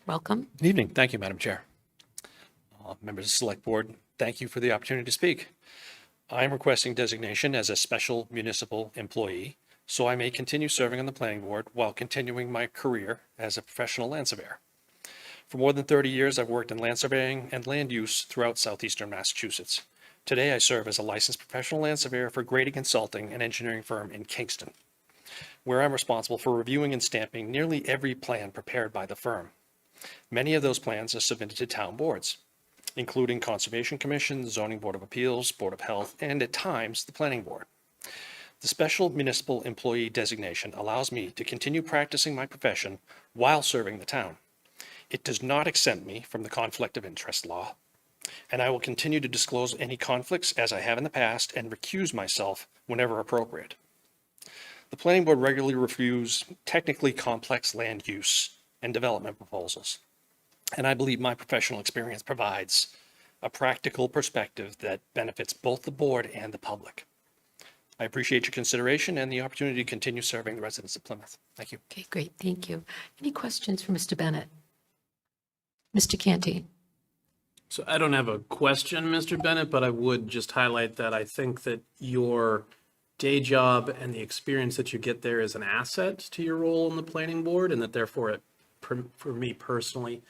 Welcome. Good evening. Thank you, Madam Chair. Members of the Select Board, thank you for the opportunity to speak. I am requesting designation as a special municipal employee so I may continue serving on the planning board while continuing my career as a professional land surveyor. For more than 30 years, I've worked in land surveying and land use throughout southeastern Massachusetts. Today, I serve as a licensed professional land surveyor for Grady Consulting, an engineering firm in Kingston, where I'm responsible for reviewing and stamping nearly every plan prepared by the firm. Many of those plans are submitted to town boards, including Conservation Commission, Zoning Board of Appeals, Board of Health, and at times, the Planning Board. The special municipal employee designation allows me to continue practicing my profession while serving the town. It does not exempt me from the conflict of interest law, and I will continue to disclose any conflicts as I have in the past and recuse myself whenever appropriate. The Planning Board regularly reviews technically complex land use and development proposals, and I believe my professional experience provides a practical perspective that benefits both the board and the public. I appreciate your consideration and the opportunity to continue serving the residents of Plymouth. Thank you. Okay, great, thank you. Any questions for Mr. Bennett? Mr. Canty? So I don't have a question, Mr. Bennett, but I would just highlight that I think that your day job and the experience that you get there is an asset to your role in the planning board, and that therefore, for me personally,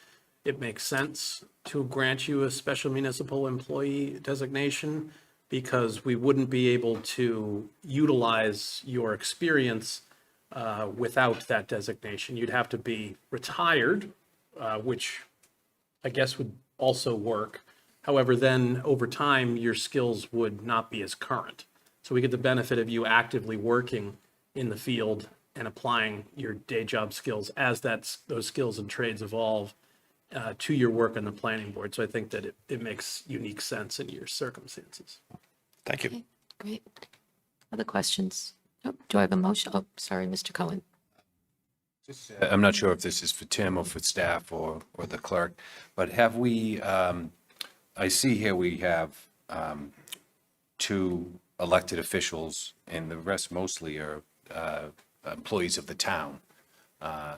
it makes sense to grant you a special municipal employee designation, because we wouldn't be able to utilize your experience without that designation. You'd have to be retired, which I guess would also work. However, then over time, your skills would not be as current. So we get the benefit of you actively working in the field and applying your day job skills as those skills and trades evolve to your work on the planning board. So I think that it makes unique sense in your circumstances. Thank you. Okay, great. Other questions? Oh, do I have a motion? Oh, sorry, Mr. Cohen. I'm not sure if this is for Tim or for staff or the clerk, but have we, I see here we have 2 elected officials and the rest mostly are employees of the town.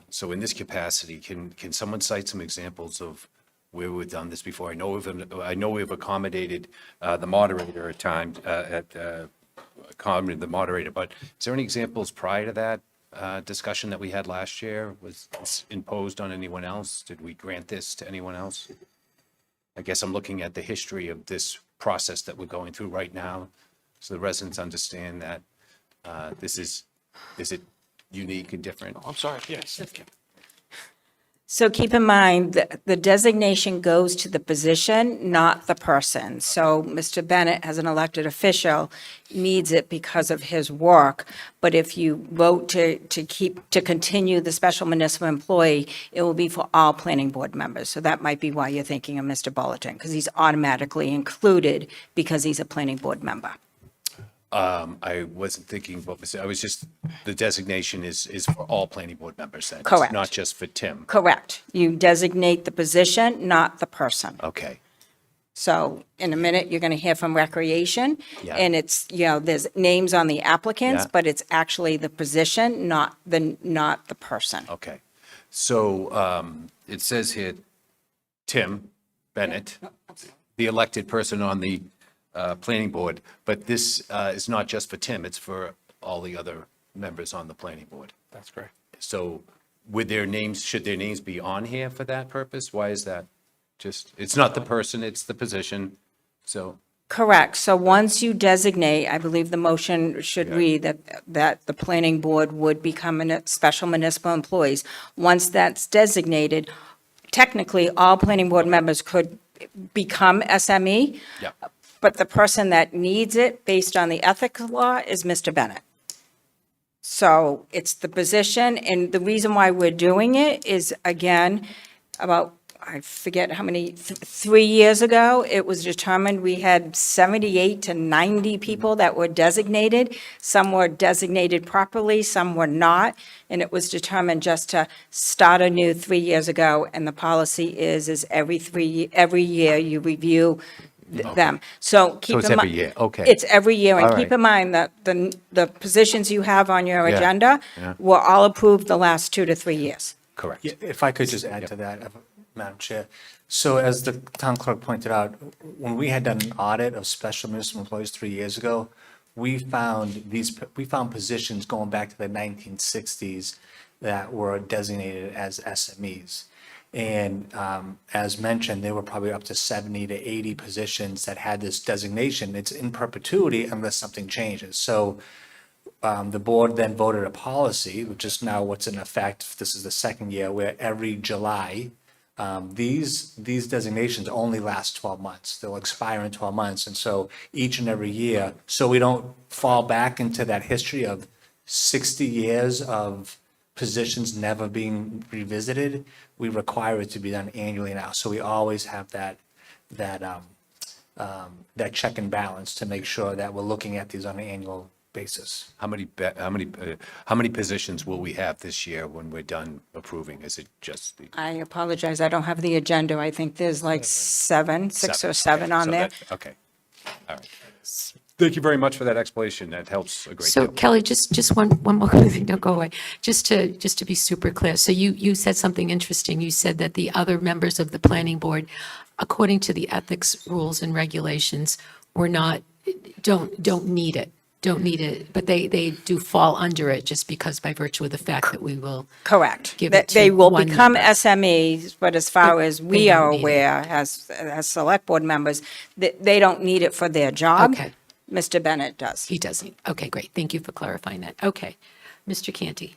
So in this capacity, can someone cite some examples of where we've done this before? I know we've accommodated the moderator at times, accommodated the moderator, but is there any examples prior to that discussion that we had last year? Was this imposed on anyone else? Did we grant this to anyone else? I guess I'm looking at the history of this process that we're going through right now, so the residents understand that Is it unique and different? I'm sorry, yes. So keep in mind that the designation goes to the position, not the person. So Mr. Bennett, as an elected official, needs it because of his work. But if you vote to continue the special municipal employee, it will be for all planning board members. So that might be why you're thinking of Mr. Bulletin, because he's automatically included because he's a planning board member. I wasn't thinking about this. I was just, the designation is for all planning board members then? It's Correct. not just for Tim? Correct. You designate the position, not the person. Okay. So in a minute, you're going to hear from Recreation. Yeah. And it's, there's names on the applicants, Yeah. but it's actually the position, not the person. Okay. So it says here, Tim Bennett, the elected person on the planning board, but this is not just for Tim, it's for all the other members on the planning board. That's correct. So should their names be on here for that purpose? Why is that? Just, it's not the person, it's the position, so. Correct. So once you designate, I believe the motion should read that the planning board would become special municipal employees. Once that's designated, technically, all planning board members could become SME. Yeah. But the person that needs it, based on the ethics law, is Mr. Bennett. So it's the position, and the reason why we're doing it is, again, I forget how many, 3 years ago, it was determined we had 78 to 90 people that were designated. Some were designated properly, some were not, and it was determined just to start anew 3 years ago, and the policy is every year you review them. So keep in it's mind. every year, okay. It's every year, and All keep right. in mind that the positions you have on your Yeah, agenda yeah. were all approved the last 2 to 3 years. Correct. Yeah, if I could just add to that, Madam Chair. So as the town clerk pointed out, when we had done an audit of special municipal employees 3 years ago, we found positions going back to the 1960s that were designated as SMEs. And as mentioned, there were probably up to 70 to 80 positions that had this designation. It's in perpetuity unless something changes. So the board then voted a policy, which is now what's in effect. This is the second year, where every July, these designations only last 12 months. They'll expire in 12 months. And so each and every year, so we don't fall back into that history of 60 years of positions never being revisited, we require it to be done annually now. So we always have that check and balance to make sure that we're looking at these on an annual basis. How many positions will we have this year when we're done approving? Is it just the? I apologize, I don't have the agenda. I think there's like six or seven Okay, on so there. okay. All right. Thank you very much for that explanation. That helps a great So deal. Kelly, just one more thing, don't go away. Just to be super clear. So you said something interesting. You said that the other members of the planning board, according to the ethics rules and regulations, don't need it, but they do fall under it just because by virtue of the fact that we will. Correct. Give That it to they will one become member. SMEs, but as far But as they we don't are need it. aware, as select board members, they don't need it for their job. Okay. Mr. Bennett does. He doesn't. Okay, great. Thank you for clarifying that. Okay. Mr. Canty.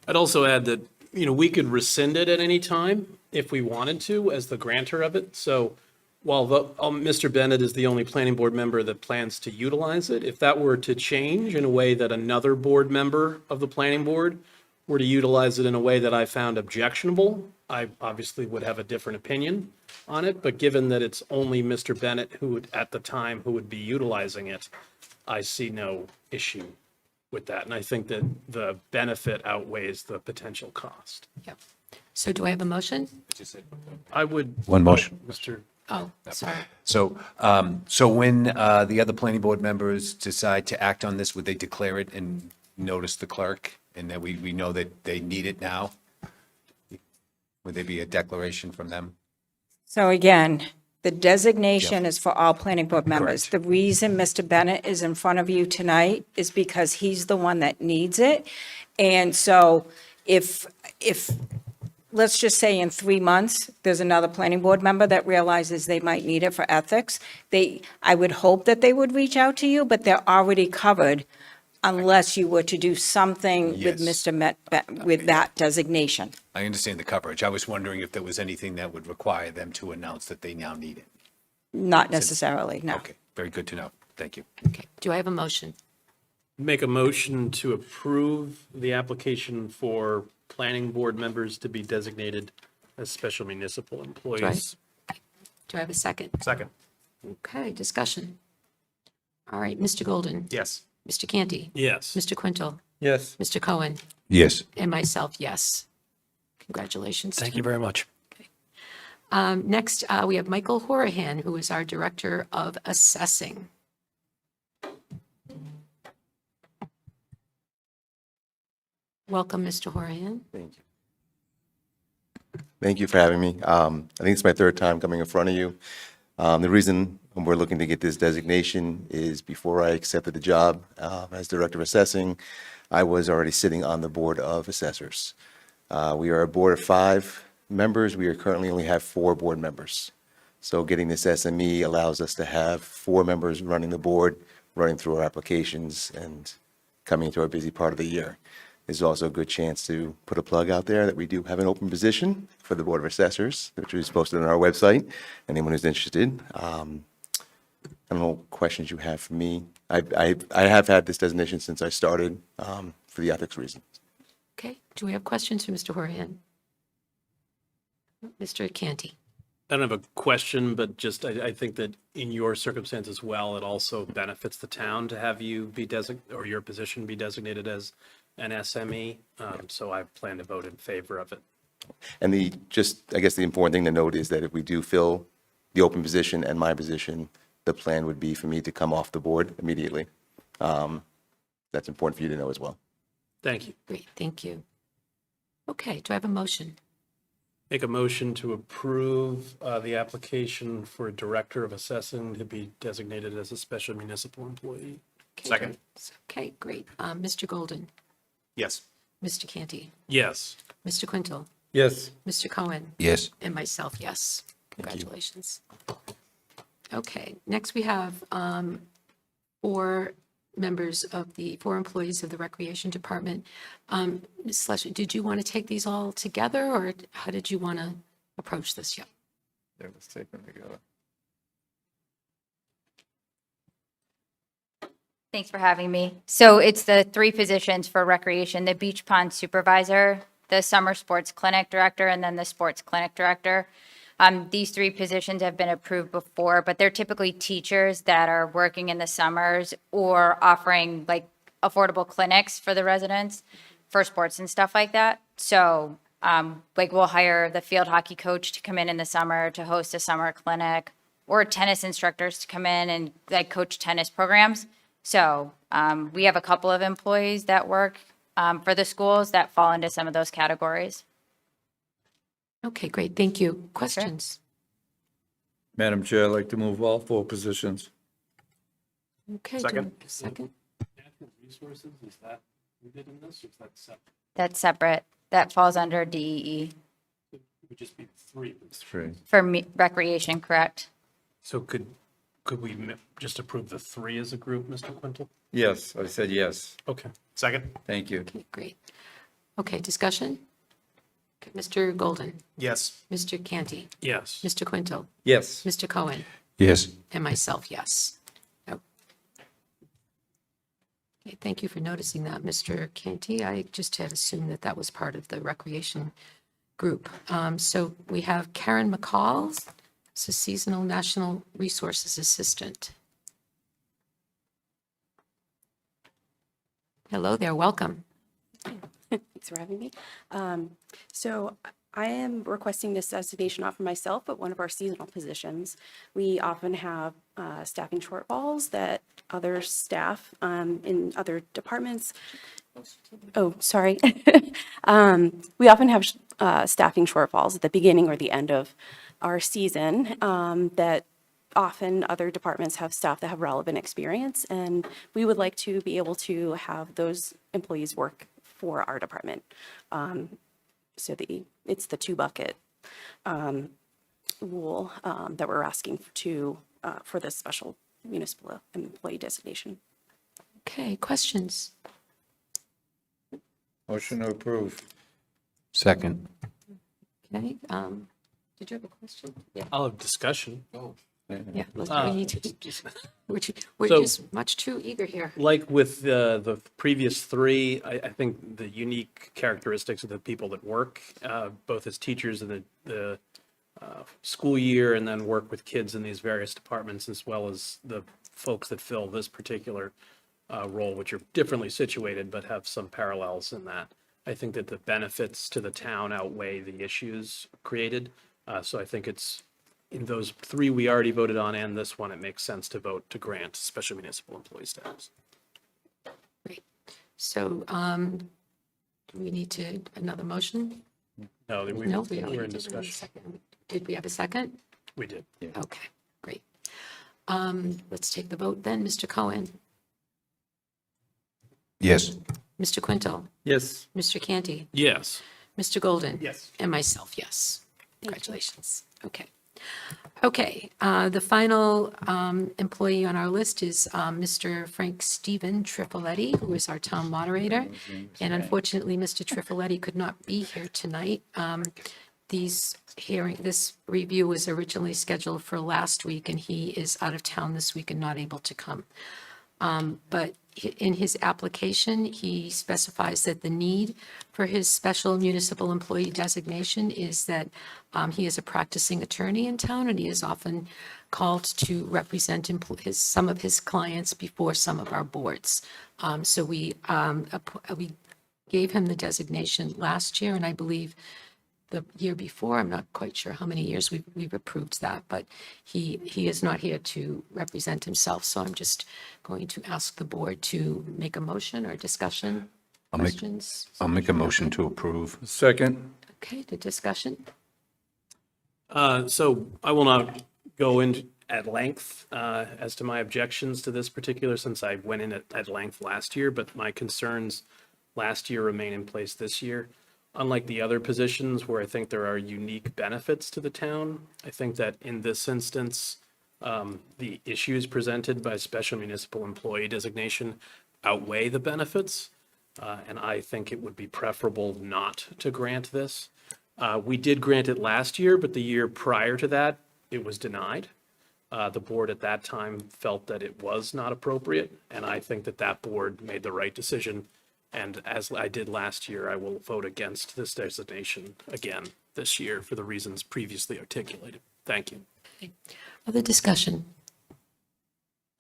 I'd also add that, we could rescind it at any time if we wanted to as the grantor of it. So while Mr. Bennett is the only planning board member that plans to utilize it, if that were to change in a way that another board member of the planning board were to utilize it in a way that I found objectionable, I obviously would have a different opinion on it. But given that it's only Mr. Bennett at the time who would be utilizing it, I see no issue with that. And I think that the benefit outweighs the potential cost. Yep. So do I have a motion? I would. One motion. Mr. Oh, sorry. So when the other planning board members decide to act on this, would they declare it and notice the clerk? And that we know that they need it now? Would there be a declaration from them? So again, the designation is for all planning board members. The reason Mr. Bennett is in front of you tonight is because he's the one that needs it. And so if let's just say in 3 months, there's another planning board member that realizes they might need it for ethics, I would hope that they would reach out to you, but they're already covered unless you were to do something with Yes. Mr. with that designation. I understand the coverage. I was wondering if there was anything that would require them to announce that they now need it. Not necessarily, no. Okay, very good to know. Thank you. Okay, do I have a motion? Make a motion to approve the application for planning board members to be designated as special municipal employees. Do I have a second? Second. Okay, discussion. All right, Mr. Golden? Yes. Mr. Canty? Yes. Mr. Quintel? Yes. Mr. Cohen? Yes. And myself, yes. Congratulations. Thank to you very much. Next, we have Michael Horahan, who is our Director of Assessing. Welcome, Mr. Horahan. Thank you. Thank you for having me. I think it's my third time coming in front of you. The reason we're looking to get this designation is before I accepted the job as Director of Assessing, I was already sitting on the Board of Assessors. We are a board of 5 members. We are currently only have 4 board members. So getting this SME allows us to have 4 members running the board, running through our applications and coming into our busy part of the year. There's also a good chance to put a plug out there that we do have an open position for the Board of Assessors, which is posted on our website. Anyone who's interested. I don't know what questions you have for me. I have had this designation since I started for the ethics reasons. Okay, do we have questions for Mr. Horahan? Mr. Canty? I don't have a question, but just I think that in your circumstance as well, it also benefits the town to have you be or your position be designated as an SME. So I plan to vote in favor of it. And I guess the important thing to note is that if we do fill the open position and my position, the plan would be for me to come off the board immediately. That's important for you to know as well. Thank you. Great, thank you. Okay, do I have a motion? Make a motion to approve the application for a Director of Assessing to be designated as a special municipal employee. Okay, Second. Okay, great. Mr. Golden? Yes. Mr. Canty? Yes. Mr. Quintel? Yes. Mr. Cohen? Yes. And myself, yes. Congratulations. Okay, next we have 4 members of the 4 employees of the Recreation Department. Ms. Slusher, did you want to take these all together, or how did you want to approach this? Yeah. Yeah, let's take them together. Thanks for having me. So it's the 3 positions for recreation, the beach pond supervisor, the summer sports clinic director, and then the sports clinic director. These 3 positions have been approved before, but they're typically teachers that are working in the summers or offering like affordable clinics for the residents for sports and stuff like that. So like we'll hire the field hockey coach to come in the summer to host a summer clinic, or tennis instructors to come in and like coach tennis programs. So we have a couple of employees that work for the schools that fall into some of those categories. Okay, great. Thank you. Questions? Madam Chair, I'd like to move all 4 positions. Okay. Second. Second. Natural resources, is that included in this, or is that separate? That's separate. That falls under DEE It would just be 3. 3. for recreation, correct? So could we just approve the 3 as a group, Mr. Quintel? Yes, I said yes. Okay. Second. Thank you. Okay, great. Okay, discussion? Okay, Mr. Golden? Yes. Mr. Canty? Yes. Mr. Quintel? Yes. Mr. Cohen? Yes. And myself, yes. Oh. Okay, thank you for noticing that, Mr. Canty. I just had assumed that that was part of the recreation group. So we have Karen McCall, as a seasonal national resources assistant. Hello there, welcome. Thanks for having me. So I am requesting this designation not for myself, but one of our seasonal positions. We often have staffing shortfalls that other staff in other departments. Oh, sorry. We often have staffing shortfalls at the beginning or the end of our season that often other departments have staff that have relevant experience, and we would like to be able to have those employees work for our department. So it's the 2-bucket rule that we're asking for this special municipal employee designation. Okay, questions? Motion to approve. Second. Okay, did you have a question? Yeah, I'll have discussion. yeah, we need to, we're So- just much too eager here. Like with the previous three, I think the unique characteristics of the people that work, both as teachers in the school year and then work with kids in these various departments, as well as the folks that fill this particular role, which are differently situated but have some parallels in that. I think that the benefits to the town outweigh the issues created. So I think it's, in those three we already voted on and this one, it makes sense to vote to grant special municipal employee status. Great. So, do we need to, another motion? No, we No, we're already in did discussion. second. Did we have a second? We did. Okay, great. Let's take the vote then. Mr. Cohen, Yes. Mr. Quintel, Yes. Mr. Canty, Yes. Mr. Golden. Yes. And myself, yes. Congratulations. Okay. Okay, the final employee on our list is Mr. Frank Stephen Trifoletti, who is our town moderator. And unfortunately, Mr. Trifoletti could not be here tonight. This review was originally scheduled for last week, and he is out of town this week and not able to come. But in his application, he specifies that the need for his special municipal employee designation is that he is a practicing attorney in town, and he is often called to represent some of his clients before some of our boards. So we gave him the designation last year, and I believe the year before, I'm not quite sure how many years we've approved that, but he is not here to represent himself, so I'm just going to ask the board to make a motion or discussion, questions? I'll make a motion to approve. Second. Okay, the discussion? So I will not go into at length as to my objections to this particular, since I went in at length last year, but my concerns last year remain in place this year. Unlike the other positions where I think there are unique benefits to the town, I think that in this instance, the issues presented by special municipal employee designation outweigh the benefits. And I think it would be preferable not to grant this. We did grant it last year, but the year prior to that, it was denied. The board at that time felt that it was not appropriate, and I think that that board made the right decision. And as I did last year, I will vote against this designation again this year for the reasons previously articulated. Thank you. Other discussion?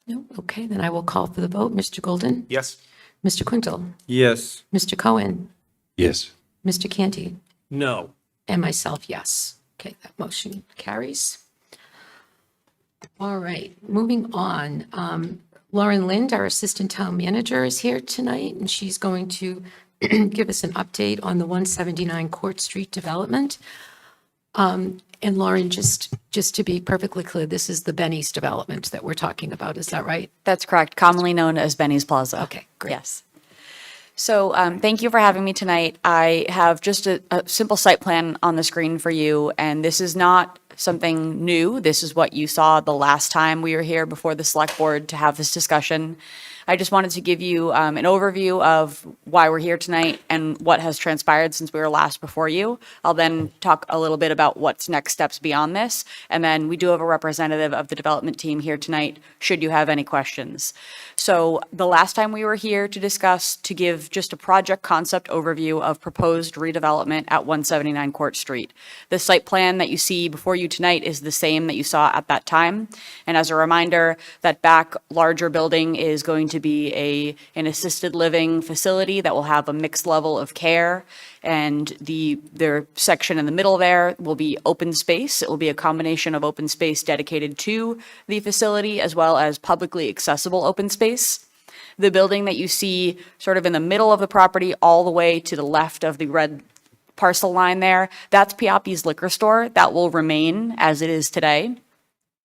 No? Okay, then I will call for the vote. Mr. Golden? Yes. Mr. Quintel? Yes. Mr. Cohen? Yes. Mr. Canty? No. And myself, yes. Okay, that motion carries. All right, moving on. Lauren Lind, our Assistant Town Manager, is here tonight, and she's going to give us an update on the 179 Court Street development. And Lauren, just to be perfectly clear, this is the Benny's development that we're talking about, is that right? That's correct, commonly known as Benny's Plaza. Okay, great. Yes. So thank you for having me tonight. I have just a simple site plan on the screen for you, and this is not something new. This is what you saw the last time we were here before the select board to have this discussion. I just wanted to give you an overview of why we're here tonight and what has transpired since we were last before you. I'll then talk a little bit about what's next steps beyond this. And then we do have a representative of the development team here tonight, should you have any questions. So the last time we were here to discuss, to give just a project concept overview of proposed redevelopment at 179 Court Street. The site plan that you see before you tonight is the same that you saw at that time. And as a reminder, that back larger building is going to be an assisted living facility that will have a mixed level of care. And their section in the middle there will be open space. It will be a combination of open space dedicated to the facility as well as publicly accessible open space. The building that you see sort of in the middle of the property all the way to the left of the red parcel line there, that's Piappi's Liquor Store. That will remain as it is today.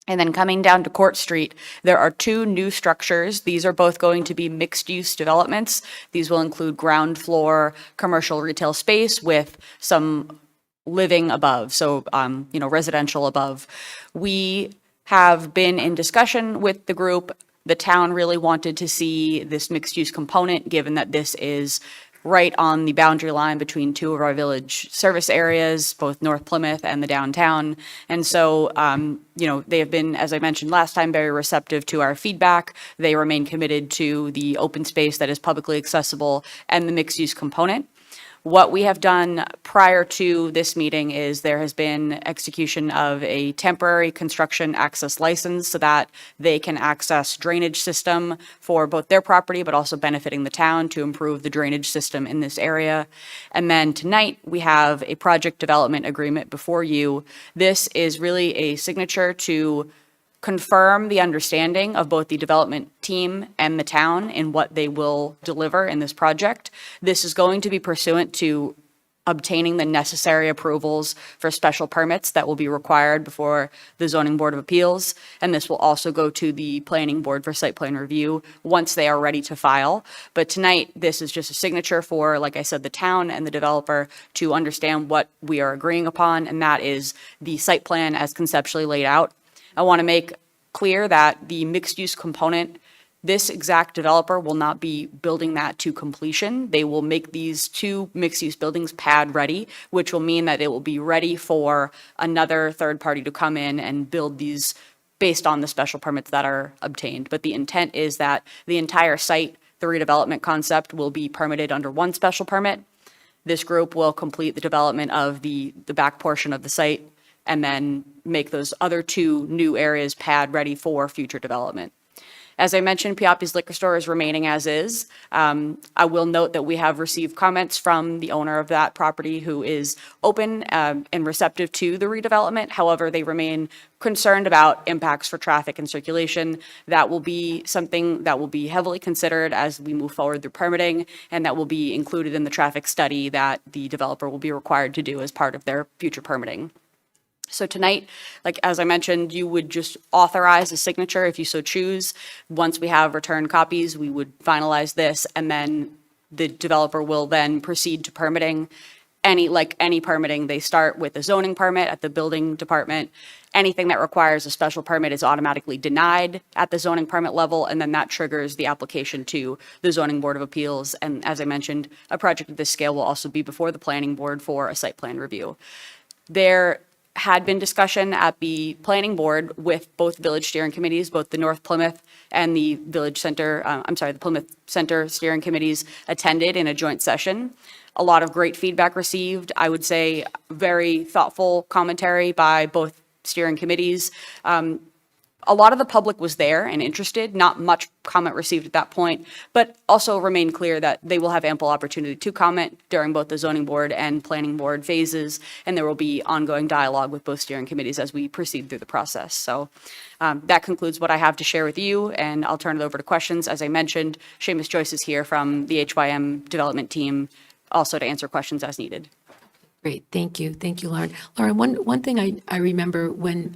And then coming down to Court Street, there are two new structures. These are both going to be mixed-use developments. These will include ground floor commercial retail space with some living above, so residential above. We have been in discussion with the group The town really wanted to see this mixed-use component, given that this is right on the boundary line between two of our village service areas, both North Plymouth and the downtown. And so, they have been, as I mentioned last time, very receptive to our feedback. They remain committed to the open space that is publicly accessible and the mixed-use component. What we have done prior to this meeting is there has been execution of a temporary construction access license so that they can access drainage system for both their property, but also benefiting the town to improve the drainage system in this area. And then tonight, we have a project development agreement before you. This is really a signature to confirm the understanding of both the development team and the town in what they will deliver in this project. This is going to be pursuant to obtaining the necessary approvals for special permits that will be required before the Zoning Board of Appeals. And this will also go to the Planning Board for site plan review once they are ready to file. But tonight, this is just a signature for, like I said, the town and the developer to understand what we are agreeing upon, and that is the site plan as conceptually laid out. I want to make clear that the mixed-use component, this exact developer will not be building that to completion. They will make these two mixed-use buildings pad-ready, which will mean that it will be ready for another third party to come in and build these based on the special permits that are obtained. But the intent is that the entire site, the redevelopment concept, will be permitted under one special permit. This group will complete the development of the back portion of the site and then make those other two new areas pad ready for future development. As I mentioned, Piappi's Liquor Store is remaining as is. I will note that we have received comments from the owner of that property who is open and receptive to the redevelopment. However, they remain concerned about impacts for traffic and circulation. That will be something that will be heavily considered as we move forward through permitting, and that will be included in the traffic study that the developer will be required to do as part of their future permitting. So tonight, like as I mentioned, you would just authorize a signature if you so choose. Once we have returned copies, we would finalize this, and then the developer will then proceed to permitting. Like any permitting, they start with a zoning permit at the building department. Anything that requires a special permit is automatically denied at the zoning permit level, and then that triggers the application to the Zoning Board of Appeals. And as I mentioned, a project of this scale will also be before the Planning Board for a site plan review. There had been discussion at the planning board with both village steering committees, both the North Plymouth and the the Plymouth Center steering committees attended in a joint session. A lot of great feedback received. I would say very thoughtful commentary by both steering committees. A lot of the public was there and interested, not much comment received at that point, but also remained clear that they will have ample opportunity to comment during both the zoning board and planning board phases, and there will be ongoing dialogue with both steering committees as we proceed through the process. So that concludes what I have to share with you, and I'll turn it over to questions. As I mentioned, Seamus Joyce is here from the HYM development team, also to answer questions as needed. Great, thank you. Thank you, Lauren. Lauren, one thing I remember when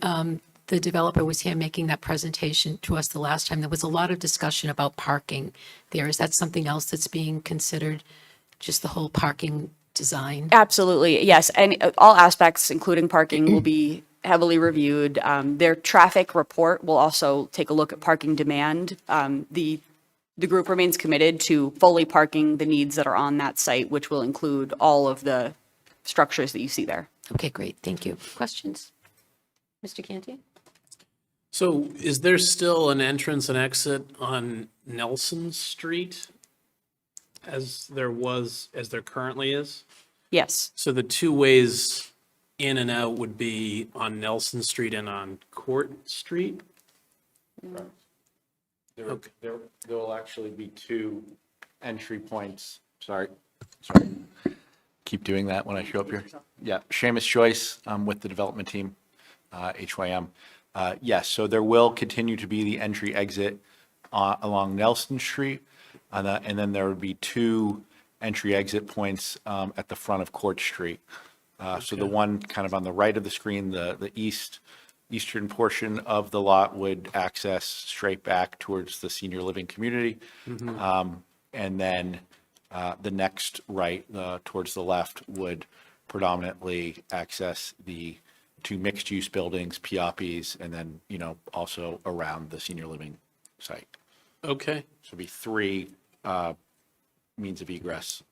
the developer was here making that presentation to us the last time, there was a lot of discussion about parking there. Is that something else that's being considered, just the whole parking design? Absolutely, yes. And all aspects, including parking, will be heavily reviewed. Their traffic report will also take a look at parking demand. The group remains committed to fully parking the needs that are on that site, which will include all of the structures that you see there. Okay, great, thank you. Questions? Mr. Canty? So is there still an entrance and exit on Nelson Street as there currently is? Yes. So the two ways in and out would be on Nelson Street and on Court Street? There will actually be two entry points. Sorry. Keep doing that when I show up here. Yeah, Seamus Joyce with the development team, HYM. Yes, so there will continue to be the entry exit along Nelson Street, and then there would be two entry exit points at the front of Court Street. So the one kind of on the right of the screen, the eastern portion of the lot would access straight back towards the senior living community. And then the next right towards the left would predominantly access the two mixed-use buildings, Piappi's, and then, also around the senior living site. Okay. So it'd be 3 means of egress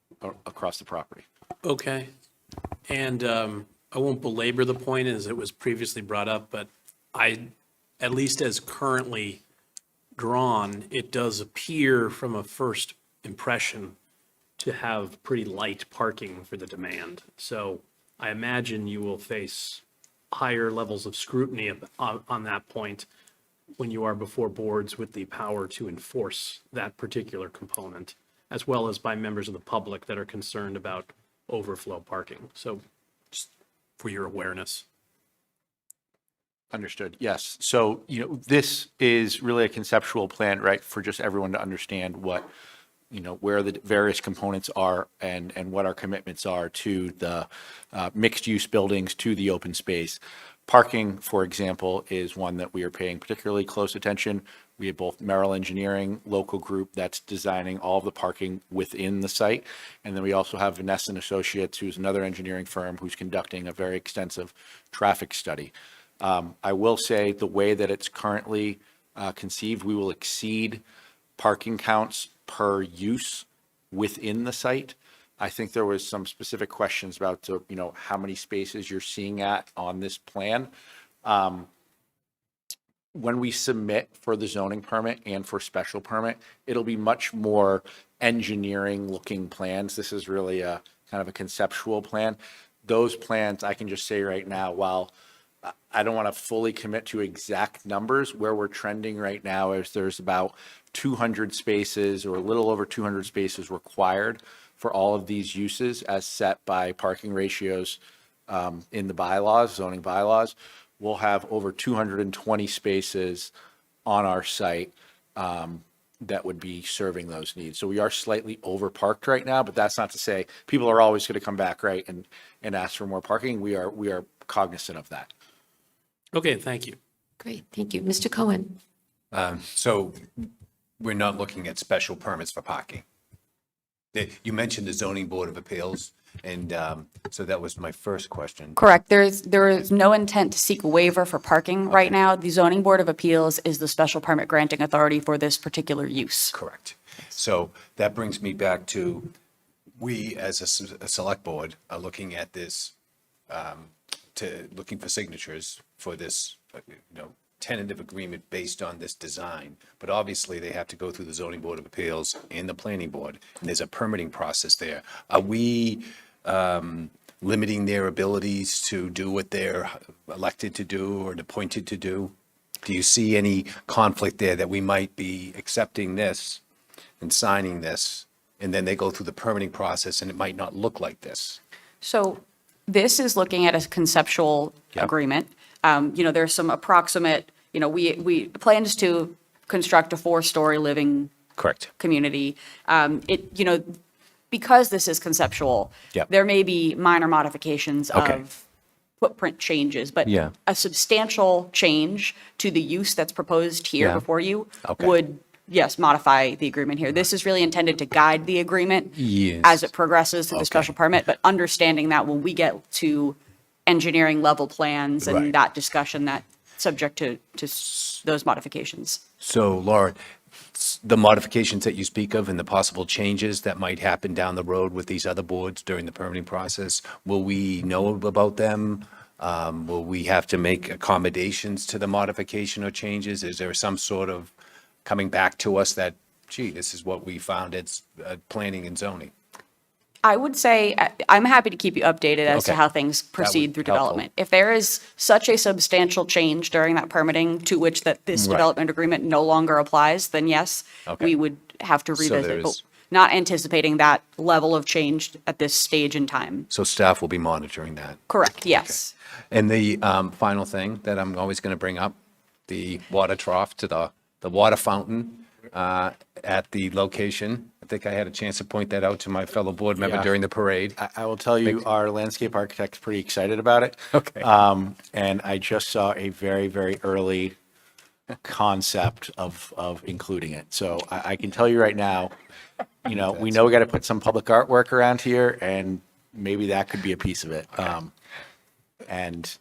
across the property. Okay. And I won't belabor the point as it was previously brought up, but at least as currently drawn, it does appear from a first impression to have pretty light parking for the demand. So I imagine you will face higher levels of scrutiny on that point when you are before boards with the power to enforce that particular component, as well as by members of the public that are concerned about overflow parking. So just for your awareness. Understood. Yes. So, this is really a conceptual plan, right, for just everyone to understand what, where the various components are and what our commitments are to the mixed-use buildings, to the open space. Parking, for example, is one that we are paying particularly close attention. We have both Merrill Engineering, local group that's designing all of the parking within the site. And then we also have Vanessa and Associates, who's another engineering firm who's conducting a very extensive traffic study. I will say the way that it's currently conceived, we will exceed parking counts per use within the site. I think there was some specific questions about, how many spaces you're seeing on this plan. When we submit for the zoning permit and for special permit, it'll be much more engineering looking plans. This is really a kind of a conceptual plan. Those plans, I can just say right now, while I don't want to fully commit to exact numbers, where we're trending right now is there's about 200 spaces or a little over 200 spaces required for all of these uses as set by parking ratios in the bylaws, zoning bylaws. We'll have over 220 spaces on our site that would be serving those needs. So we are slightly over parked right now, but that's not to say people are always going to come back, right, and ask for more parking. We are cognizant of that. Okay, thank you. Great, thank you. Mr. Cohen? So we're not looking at special permits for parking. You mentioned the zoning board of appeals, and so that was my first question. Correct. There is no intent to seek a waiver for parking right now. The zoning board of appeals is the special permit granting authority for this particular use. Correct. So that brings me back to, we as a select board are looking at this, looking for signatures for this, tentative agreement based on this design. But obviously, they have to go through the zoning board of appeals and the planning board, and there's a permitting process there. Are we limiting their abilities to do what they're elected to do or appointed to do? Do you see any conflict there that we might be accepting this and signing this, and then they go through the permitting process and it might not look like this? So this is looking at a conceptual agreement. There's some approximate, the plan is to construct a 4-story living Correct. community. Because this is conceptual, there may be minor modifications of footprint changes, but Yeah. a substantial change to the use that's proposed here before you would, yes, modify the agreement here. This is really intended to guide the agreement Yes. as it progresses through the special permit, but understanding that when we get to engineering level plans and Right. that discussion, that subject to those modifications. So Laura, the modifications that you speak of and the possible changes that might happen down the road with these other boards during the permitting process, will we know about them? Will we have to make accommodations to the modification or changes? Is there some sort of coming back to us that, gee, this is what we found at planning and zoning? I would say, I'm happy to keep you updated as to Okay. how things proceed through development. If there is such a substantial change during that permitting to which that this Right. development agreement no longer applies, then yes, Okay. we would have to So revisit. But there's- not anticipating that level of change at this stage in time. So staff will be monitoring that. Correct, yes. And the final thing that I'm always going to bring up, the water trough to the water fountain at the location. I think I had a chance to point that out to my fellow board member Yeah. during the parade. I will tell you, our landscape architect's pretty excited about it. Okay. And I just saw a very, very early concept of including it. So I can tell you right now, we know we got to put some public artwork around here, and maybe that could be a piece of it. And,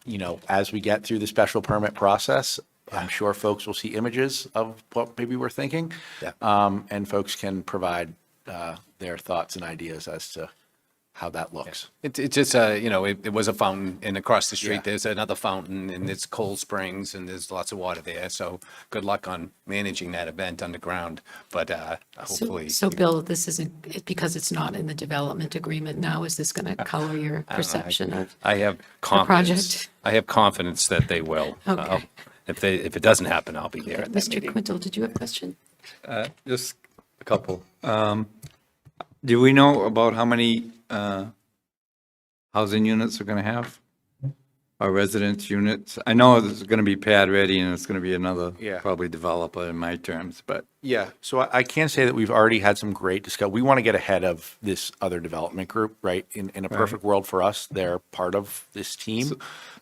as we get through the special permit process, I'm sure folks will see images of what maybe we're thinking. Yeah. And folks can provide their thoughts and ideas as to how that looks. It's just, it was a fountain, and across the street, Yeah. there's another fountain, and it's Cold Springs, and there's lots of water there. So good luck on managing that event underground, but hopefully. So Bill, this isn't, because it's not in the development agreement now, is this going to color your I don't know, perception of? I have confidence. project? I have confidence that they will. Okay. If it doesn't happen, I'll be there at that Mr. meeting. Quintel, did you have a question? Just a couple. Do we know about how many housing units we're going to have? Or residence units? I know it's going to be pad ready and it's going to be another, Yeah. probably developer in my terms, but Yeah, so I can say that we've already had some great discussion. We want to get ahead of this other development group, right? In a perfect world for us, they're part of this team.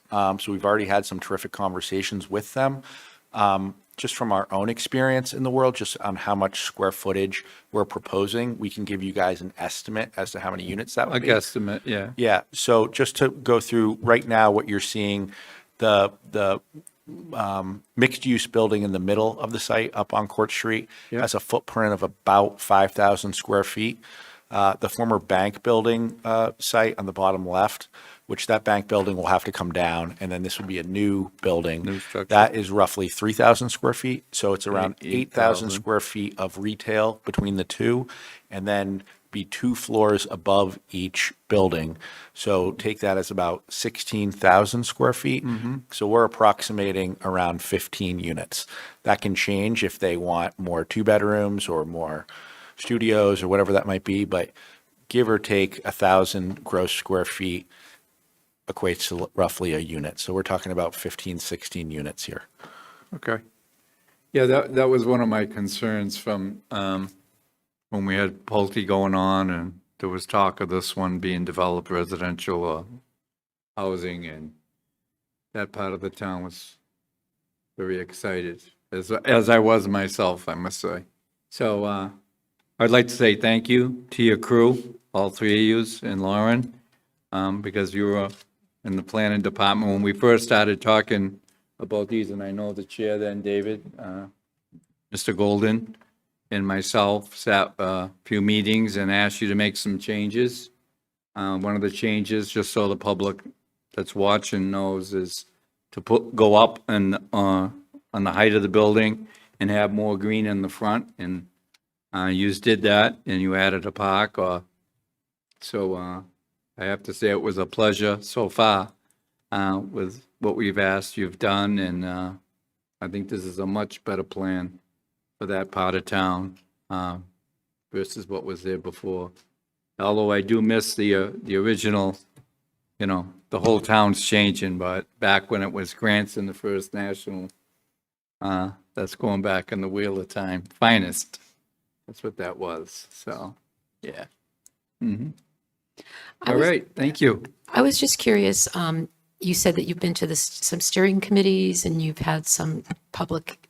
So we've already had some terrific conversations with them. Just from our own experience in the world, just on how much square footage we're proposing, we can give you guys an estimate as to how many units that a would be. guesstimate, yeah. Yeah, so just to go through, right now, what you're seeing, the mixed-use building in the middle of the site up on Court Street has a footprint of about 5,000 square feet. The former bank building site on the bottom left, which that bank building will have to come down, and then this would be a new building. New structure. That is roughly 3,000 square feet, so it's around 8,000 8,000. square feet of retail between the two, and then be 2 floors above each building. So take that as about 16,000 square feet. So we're approximating around 15 units. That can change if they want more 2 bedrooms or more studios or whatever that might be, but give or take 1,000 gross square feet equates to roughly a unit. So we're talking about 15, 16 units here. Okay. Yeah, that was one of my concerns from when we had Pulte going on and there was talk of this one being developed residential housing, and that part of the town was very excited, as I was myself, I must say. So I'd like to say thank you to your crew, all three of yous, and Lauren, because you were in the planning department when we first started talking about these, and I know the chair then, David, Mr. Golden, and myself sat a few meetings and asked you to make some changes. One of the changes, just so the public that's watching knows, is to go up and on the height of the building and have more green in the front, and you did that, and you added a park, so I have to say it was a pleasure so far with what we've asked you've done, and I think this is a much better plan for that part of town versus what was there before. Although I do miss the original, the whole town's changing, but back when it was Cranston, the first national, that's going back in the wheel of time, finest. That's what that was, so, yeah. All right, thank you. I was just curious, you said that you've been to some steering committees and you've had some public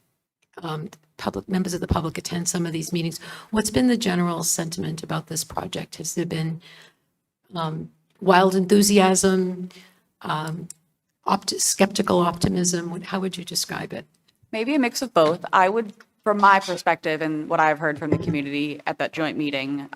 members of the public attend some of these meetings. What's been the general sentiment about this project? Has there been wild enthusiasm, skeptical optimism? How would you describe it? Maybe a mix of both. I would, from my perspective and what I've heard from the community at that joint meeting,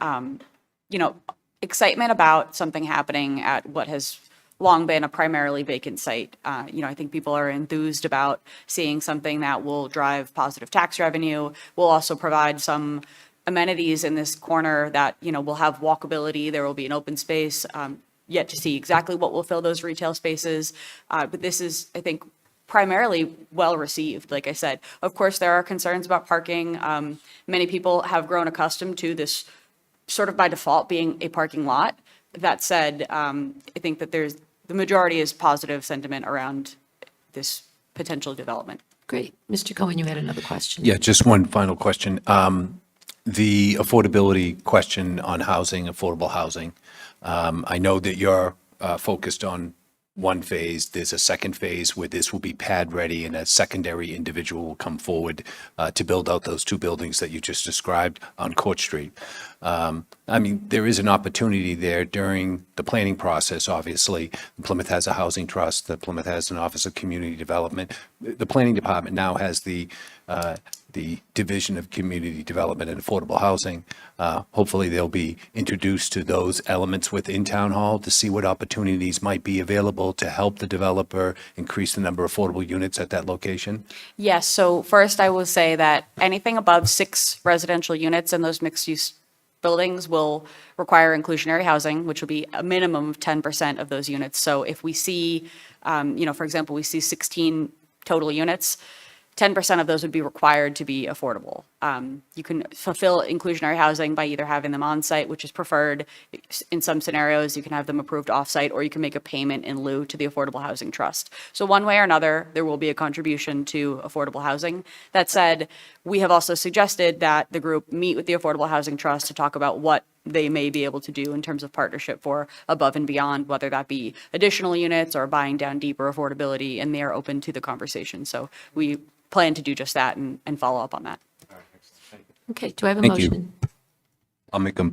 excitement about something happening at what has long been a primarily vacant site. I think people are enthused about seeing something that will drive positive tax revenue, will also provide some amenities in this corner that, will have walkability, there will be an open space, yet to see exactly what will fill those retail spaces. But this is, I think, primarily well-received, like I said. Of course, there are concerns about parking. Many people have grown accustomed to this sort of by default being a parking lot. That said, I think that the majority is positive sentiment around this potential development. Great. Mr. Cohen, you had another question. Yeah, just one final question. The affordability question on housing, affordable housing. I know that you're focused on one phase. There's a second phase where this will be pad ready and a secondary individual will come forward to build out those two buildings that you just described on Court Street. I mean, there is an opportunity there during the planning process, obviously. Plymouth has a housing trust, the Plymouth has an Office of Community Development. The planning department now has the Division of Community Development and Affordable Housing. Hopefully, they'll be introduced to those elements within Town Hall to see what opportunities might be available to help the developer increase the number of affordable units at that location. Yes, so first I will say that anything above 6 residential units in those mixed-use buildings will require inclusionary housing, which will be a minimum of 10% of those units. So if we see, for example, we see 16 total units, 10% of those would be required to be affordable. You can fulfill inclusionary housing by either having them on site, which is preferred. In some scenarios, you can have them approved off-site, or you can make a payment in lieu to the Affordable Housing Trust. So one way or another, there will be a contribution to affordable housing. That said, we have also suggested that the group meet with the Affordable Housing Trust to talk about what they may be able to do in terms of partnership for above and beyond, whether that be additional units or buying down deeper affordability, and they are open to the conversation. So we plan to do just that and follow up on that. Okay, do I have a Thank you. motion? I'll make a,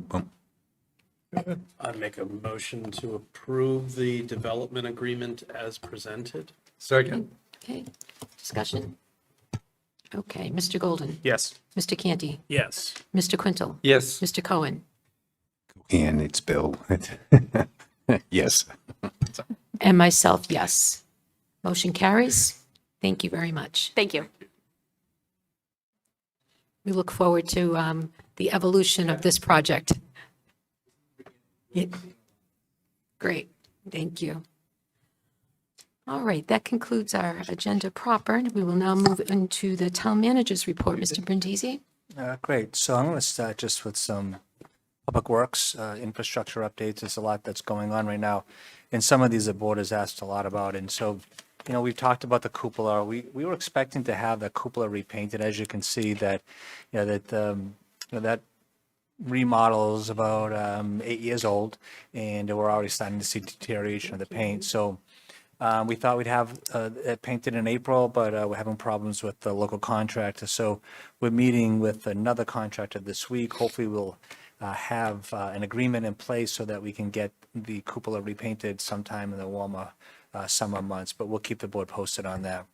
I'd make a motion to approve the development agreement as presented. Second. Okay, discussion. Okay, Mr. Golden? Yes. Mr. Canty? Yes. Mr. Quintel? Yes. Mr. Cohen? and it's Bill. Yes. And myself, yes. Motion carries. Thank you very much. Thank you. We look forward to the evolution of this project. Yeah. Great, thank you. All right, that concludes our agenda proper. We will now move into the town manager's report. Mr. Brindisi? Great. So I'm going to start just with some public works, infrastructure updates. There's a lot that's going on right now. And some of these the board has asked a lot about. And so, we've talked about the cupola. We were expecting to have the cupola repainted. As you can see that, that remodel is about 8 years old, and we're already starting to see deterioration of the paint. So we thought we'd have it painted in April, but we're having problems with the local contractor. So we're meeting with another contractor this week. Hopefully we'll have an agreement in place so that we can get the cupola repainted sometime in the warmer summer months, but we'll keep the board posted on that.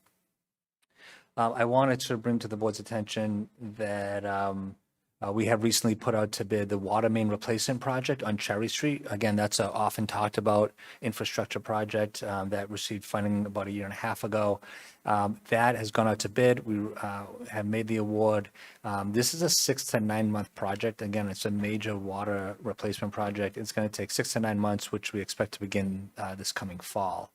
I wanted to bring to the board's attention that we have recently put out to bid the water main replacement project on Cherry Street. Again, that's an often talked about infrastructure project that received funding about 1.5 years ago. That has gone out to bid. We have made the award. This is a 6 to 9 month project. Again, it's a major water replacement project. It's going to take 6 to 9 months, which we expect to begin this coming fall.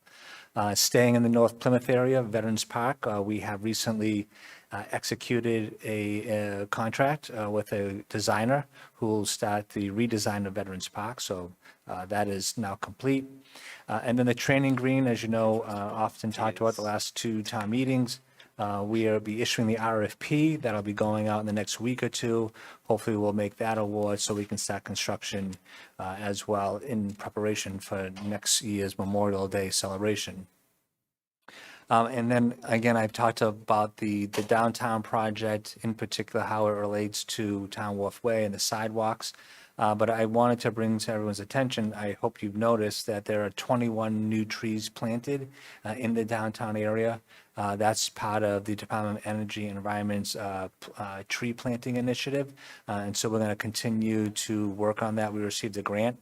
Staying in the North Plymouth area, Veterans Park, we have recently executed a contract with a designer who will start the redesign of Veterans Park. So that is now complete. And then the training green, as you know, often talked about the last 2 town meetings. We will be issuing the RFP. That'll be going out in the next week or 2. Hopefully we'll make that award so we can start construction as well in preparation for next year's Memorial Day celebration. And then again, I've talked about the downtown project, in particular how it relates to Town Wharf Way and the sidewalks. But I wanted to bring to everyone's attention, I hope you've noticed that there are 21 new trees planted in the downtown area. That's part of the Department of Energy and Environment's tree planting initiative. And so we're going to continue to work on that. We received a grant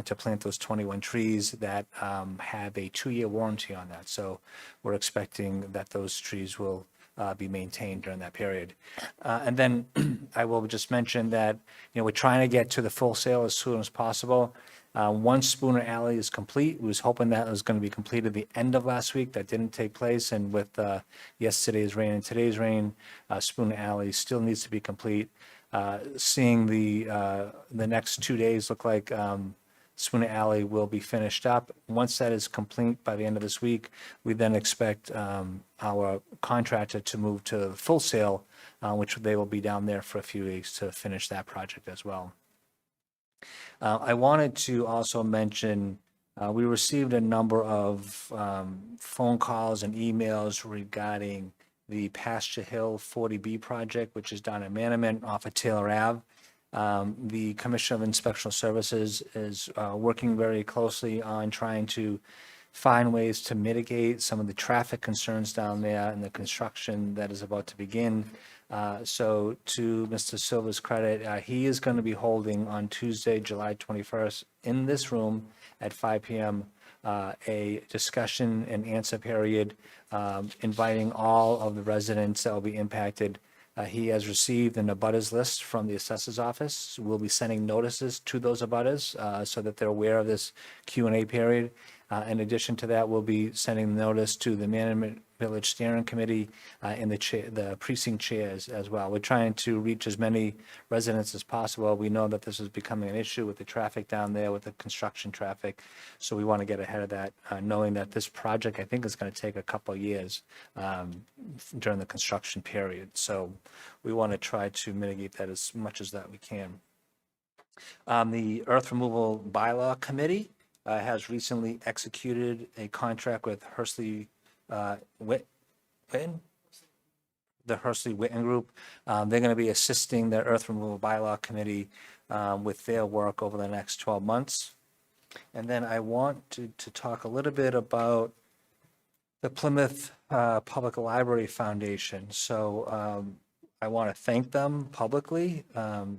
to plant those 21 trees that have a 2-year warranty on that. So we're expecting that those trees will be maintained during that period. And then I will just mention that, we're trying to get to the full sale as soon as possible. One Spooner Alley is complete. We was hoping that was going to be completed the end of last week. That didn't take place. And with yesterday's rain and today's rain, Spooner Alley still needs to be complete. Seeing the next 2 days look like Spooner Alley will be finished up. Once that is complete by the end of this week, we then expect our contractor to move to full sale, which they will be down there for a few weeks to finish that project as well. I wanted to also mention We received a number of phone calls and emails regarding the Pasture Hill 40B project, which is down in Manaman off of Taylor Ave. The Commissioner of Inspectional Services is working very closely on trying to find ways to mitigate some of the traffic concerns down there and the construction that is about to begin. So to Mr. Silva's credit, he is going to be holding on Tuesday, July 21st, in this room at 5 p.m., a discussion and answer period, inviting all of the residents that will be impacted. He has received an abutters list from the assessor's office. We'll be sending notices to those abutters so that they're aware of this Q&A period. In addition to that, we'll be sending notice to the Management Village Steering Committee and the precinct chairs as well. We're trying to reach as many residents as possible. We know that this is becoming an issue with the traffic down there, with the construction traffic. So we want to get ahead of that, knowing that this project, I think, is going to take a couple of years during the construction period. So we want to try to mitigate that as much as that we can. The Earth Removal Bylaw Committee has recently executed a contract with Hursley Witten, the Hursley Witten Group. They're going to be assisting the Earth Removal Bylaw Committee with their work over the next 12 months. And then I want to talk a little bit about the Plymouth Public Library Foundation. So I want to thank them publicly.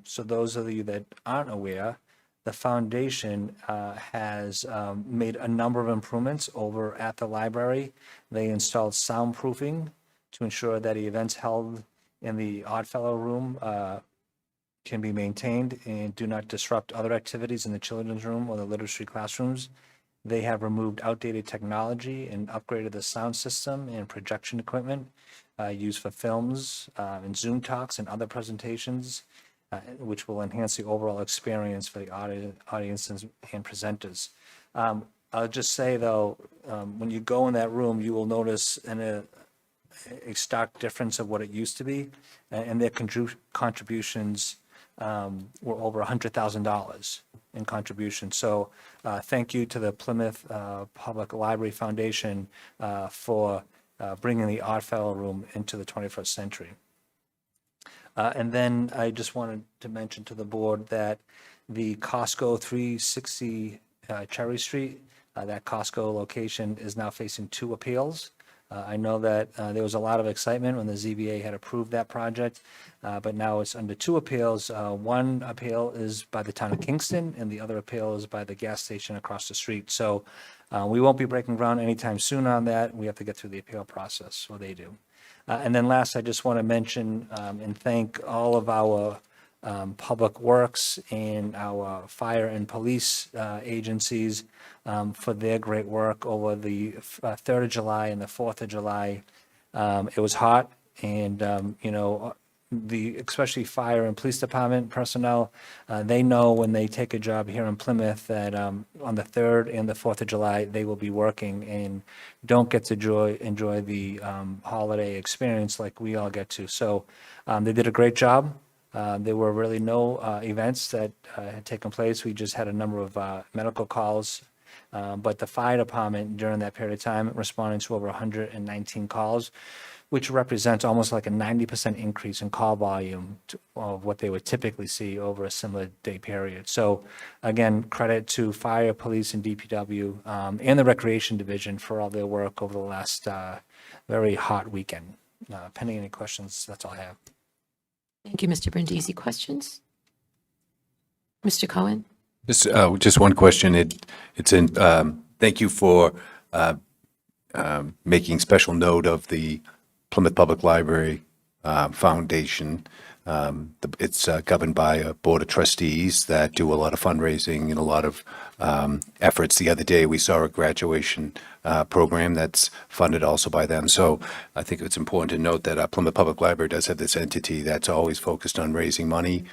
So those of you that aren't aware, the foundation has made a number of improvements over at the library. They installed soundproofing to ensure that the events held in the Oddfellow Room can be maintained and do not disrupt other activities in the children's room or the literacy classrooms. They have removed outdated technology and upgraded the sound system and projection equipment used for films and Zoom talks and other presentations, which will enhance the overall experience for the audiences and presenters. I'll just say, though, when you go in that room, you will notice a stark difference of what it used to be, and their contributions were over $100,000 in contributions. So thank you to the Plymouth Public Library Foundation for bringing the Oddfellow Room into the 21st century. And then I just wanted to mention to the board that the Costco 360 Cherry Street, that Costco location is now facing 2 appeals. I know that there was a lot of excitement when the ZBA had approved that project, but now it's under 2 appeals. One appeal is by the town of Kingston, and the other appeal is by the gas station across the street. So we won't be breaking ground anytime soon on that. We have to get through the appeal process, or they do. And then last, I just want to mention and thank all of our public works and our fire and police agencies for their great work over the 3rd of July and the 4th of July. It was hot, and especially fire and police department personnel, they know when they take a job here in Plymouth that on the 3rd and the 4th of July, they will be working and don't get to enjoy the holiday experience like we all get to. So they did a great job. There were really no events that had taken place. We just had a number of medical calls. But the fire department during that period of time responded to over 119 calls, which represents almost like a 90% increase in call volume of what they would typically see over a similar day period. So again, credit to fire, police, and DPW and the Recreation Division for all their work over the last very hot weekend. Pending any questions, that's all I have. Thank you, Mr. Brindisi. Questions? Mr. Cohen? Just one question. It's in, thank you for making special note of the Plymouth Public Library Foundation. It's governed by a board of trustees that do a lot of fundraising and a lot of efforts. The other day, we saw a graduation program that's funded also by them. So I think it's important to note that Plymouth Public Library does have this entity that's always focused on raising money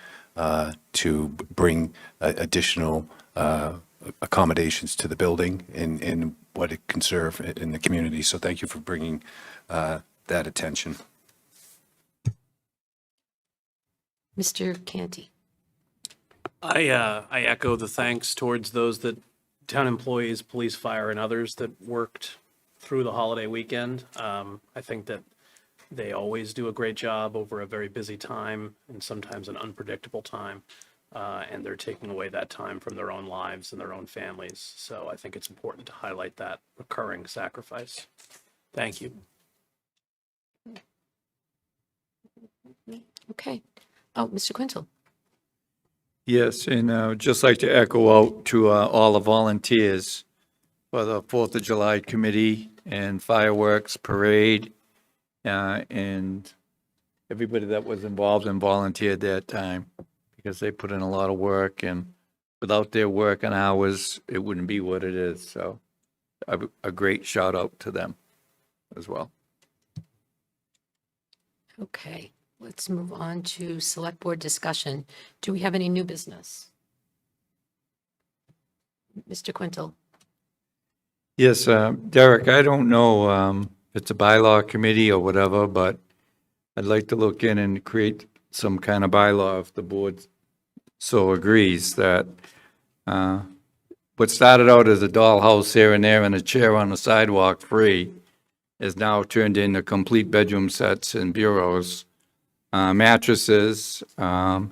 to bring additional accommodations to the building and what it can serve in the community. So thank you for bringing that attention. Mr. Canty? I echo the thanks towards those that town employees, police, fire, and others that worked through the holiday weekend. I think that they always do a great job over a very busy time and sometimes an unpredictable time. And they're taking away that time from their own lives and their own families. So I think it's important to highlight that recurring sacrifice. Thank you. Okay. Oh, Mr. Quintel. Yes, and I'd just like to echo out to all the volunteers for the 4th of July committee and fireworks parade, and everybody that was involved and volunteered that time, because they put in a lot of work, and without their work and hours, it wouldn't be what it is. So a great shout out to them as well. Okay, let's move on to select board discussion. Do we have any new business? Mr. Quintel. Yes, Derek, I don't know if it's a bylaw committee or whatever, but I'd like to look in and create some kind of bylaw if the board so agrees that what started out as a dollhouse here and there and a chair on the sidewalk free is now turned into complete bedroom sets and bureaus, mattresses. And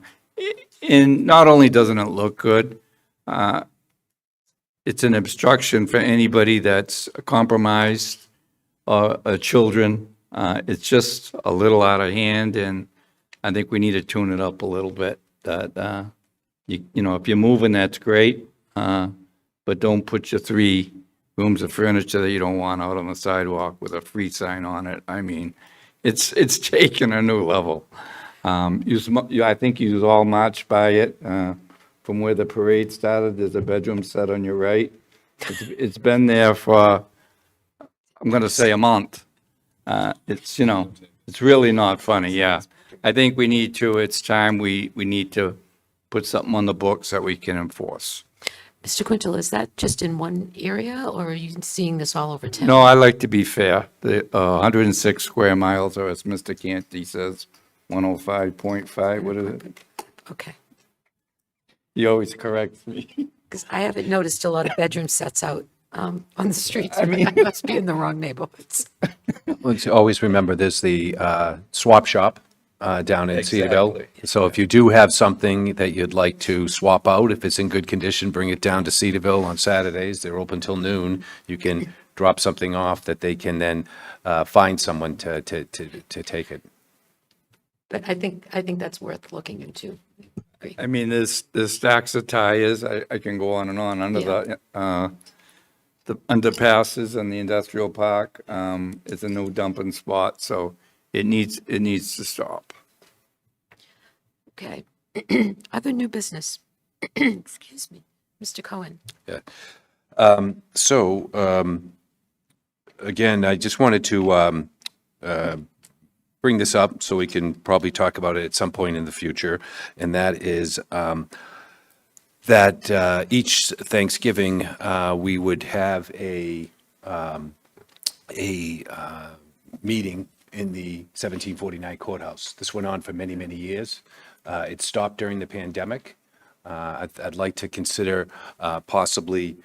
not only doesn't it look good, it's an obstruction for anybody that's compromised or children. It's just a little out of hand, and I think we need to tune it up a little bit. That you know, if you're moving, that's great, but don't put your 3 rooms of furniture that you don't want out on the sidewalk with a free sign on it. I mean, it's taken a new level. I think you all marched by it. From where the parade started, there's a bedroom set on your right. It's been there for, I'm going to say, a month. It's, you know, it's really not funny, yeah. I think we need to, it's time we need to put something on the books that we can enforce. Mr. Quintel, is that just in one area, or are you seeing this all over town? No, I like to be fair. The 106 square miles, or as Mr. Canty says, 105.5, what is it? Okay, He always corrects me. because I haven't noticed a lot of bedroom sets out on the streets. I mean, I must be in the wrong neighborhoods. Let's always remember there's the swap shop down in Cedarville. Exactly. So if you do have something that you'd like to swap out, if it's in good condition, bring it down to Cedarville on Saturdays. They're open till noon. You can drop something off that they can then find someone to take it. But I think that's worth looking into. Agree. I mean, there's stacks of tires. I can go on and on under the underpasses and the industrial park. It's a no dumping spot, so it needs to stop. Okay. Other new business. Excuse me. Mr. Cohen. Yeah. Again, I just wanted to bring this up so we can probably talk about it at some point in the future, and that is that each Thanksgiving we would have a meeting in the 1749 courthouse. This went on for many, many years. It stopped during the pandemic. I'd like to consider possibly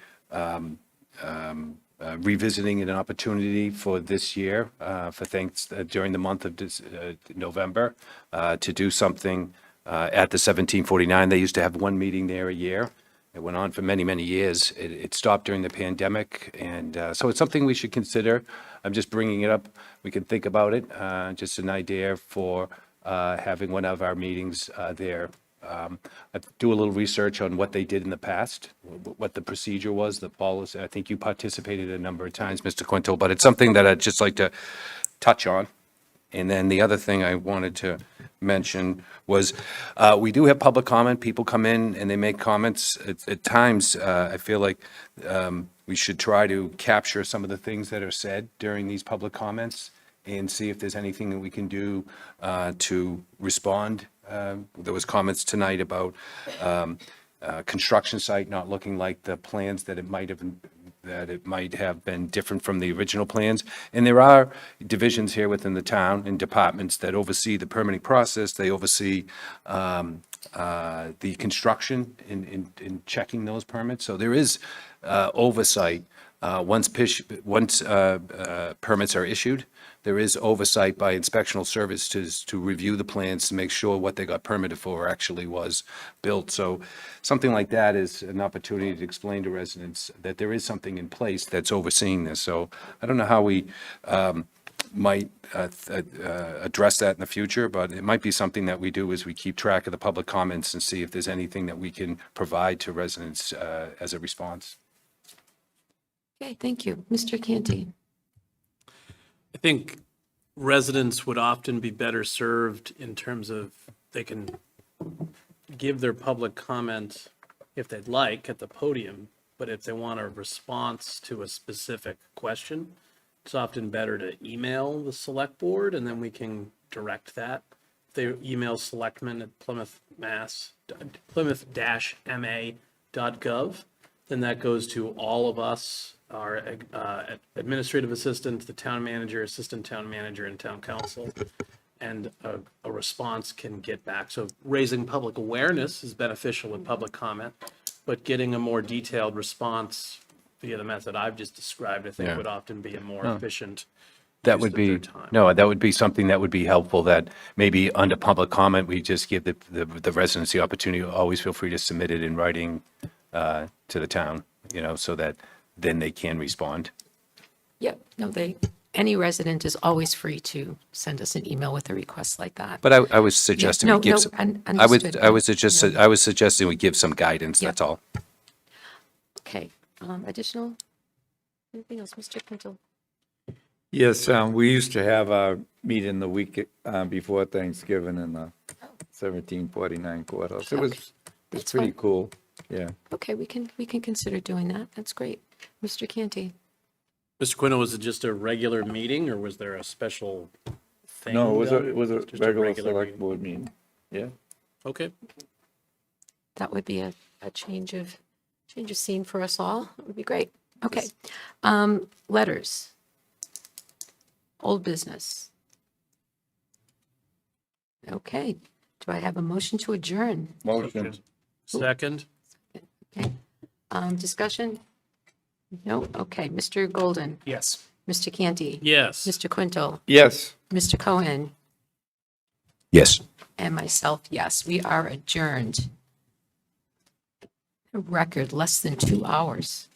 revisiting an opportunity for this year, during the month of November, to do something at the 1749. They used to have one meeting there a year. It went on for many, many years. It stopped during the pandemic, and so it's something we should consider. I'm just bringing it up. We can think about it. Just an idea for having one of our meetings there. I do a little research on what they did in the past, what the procedure was, the policy. I think you participated a number of times, Mr. Quintel, but it's something that I'd just like to touch on. And then the other thing I wanted to mention was we do have public comment. People come in and they make comments. At times, I feel like we should try to capture some of the things that are said during these public comments and see if there's anything that we can do to respond. There was comments tonight about construction site not looking like the plans that it might have been different from the original plans. And there are divisions here within the town and departments that oversee the permitting process. They oversee the construction in checking those permits. So there is oversight. Once permits are issued, there is oversight by inspectional services to review the plans to make sure what they got permitted for actually was built. So something like that is an opportunity to explain to residents that there is something in place that's overseeing this. So I don't know how we might address that in the future, but it might be something that we do as we keep track of the public comments and see if there's anything that we can provide to residents as a response. Okay, thank you. Mr. Canty? I think residents would often be better served in terms of they can give their public comment if they'd like at the podium, but if they want a response to a specific question, it's often better to email the select board and then we can direct that. If they email selectmen at plymouth-ma.gov, then that goes to all of us, our administrative assistant, the town manager, assistant town manager, and town council, and a response can get back. So raising public awareness is beneficial in public comment, but getting a more detailed response via the method I've just described, I think Yeah. would often be a more Oh. efficient That use would of their be, time. no, that would be something that would be helpful, that maybe under public comment, we just give the residents the opportunity, always feel free to submit it in writing to the town, so that then they can respond. Yep, no, any resident is always free to send us an email with a request like that. But I was suggesting no, we give no, some, understood, I was but, suggesting we give some guidance, Yep. that's all. Okay, additional, anything else, Mr. Quintel? Yes, we used to have our meeting the week before Thanksgiving in the 1749 courthouse. It's That's pretty fine. cool, yeah. Okay, we can consider doing that. That's great. Mr. Canty? Mr. Quinn, was it just a regular meeting or was there a special thing? No, it done? was a Just regular select meeting? board meeting, yeah. Okay. That would be a change of scene for us all. It would be great. Okay. Letters. Old business. Okay. Do I have a motion to adjourn? Motion. Second? Okay. Discussion? No? Okay. Mr. Golden? Yes. Mr. Canty? Yes. Mr. Quintel? Yes. Mr. Cohen? Yes. And myself, yes. We are adjourned. A record less than 2 hours.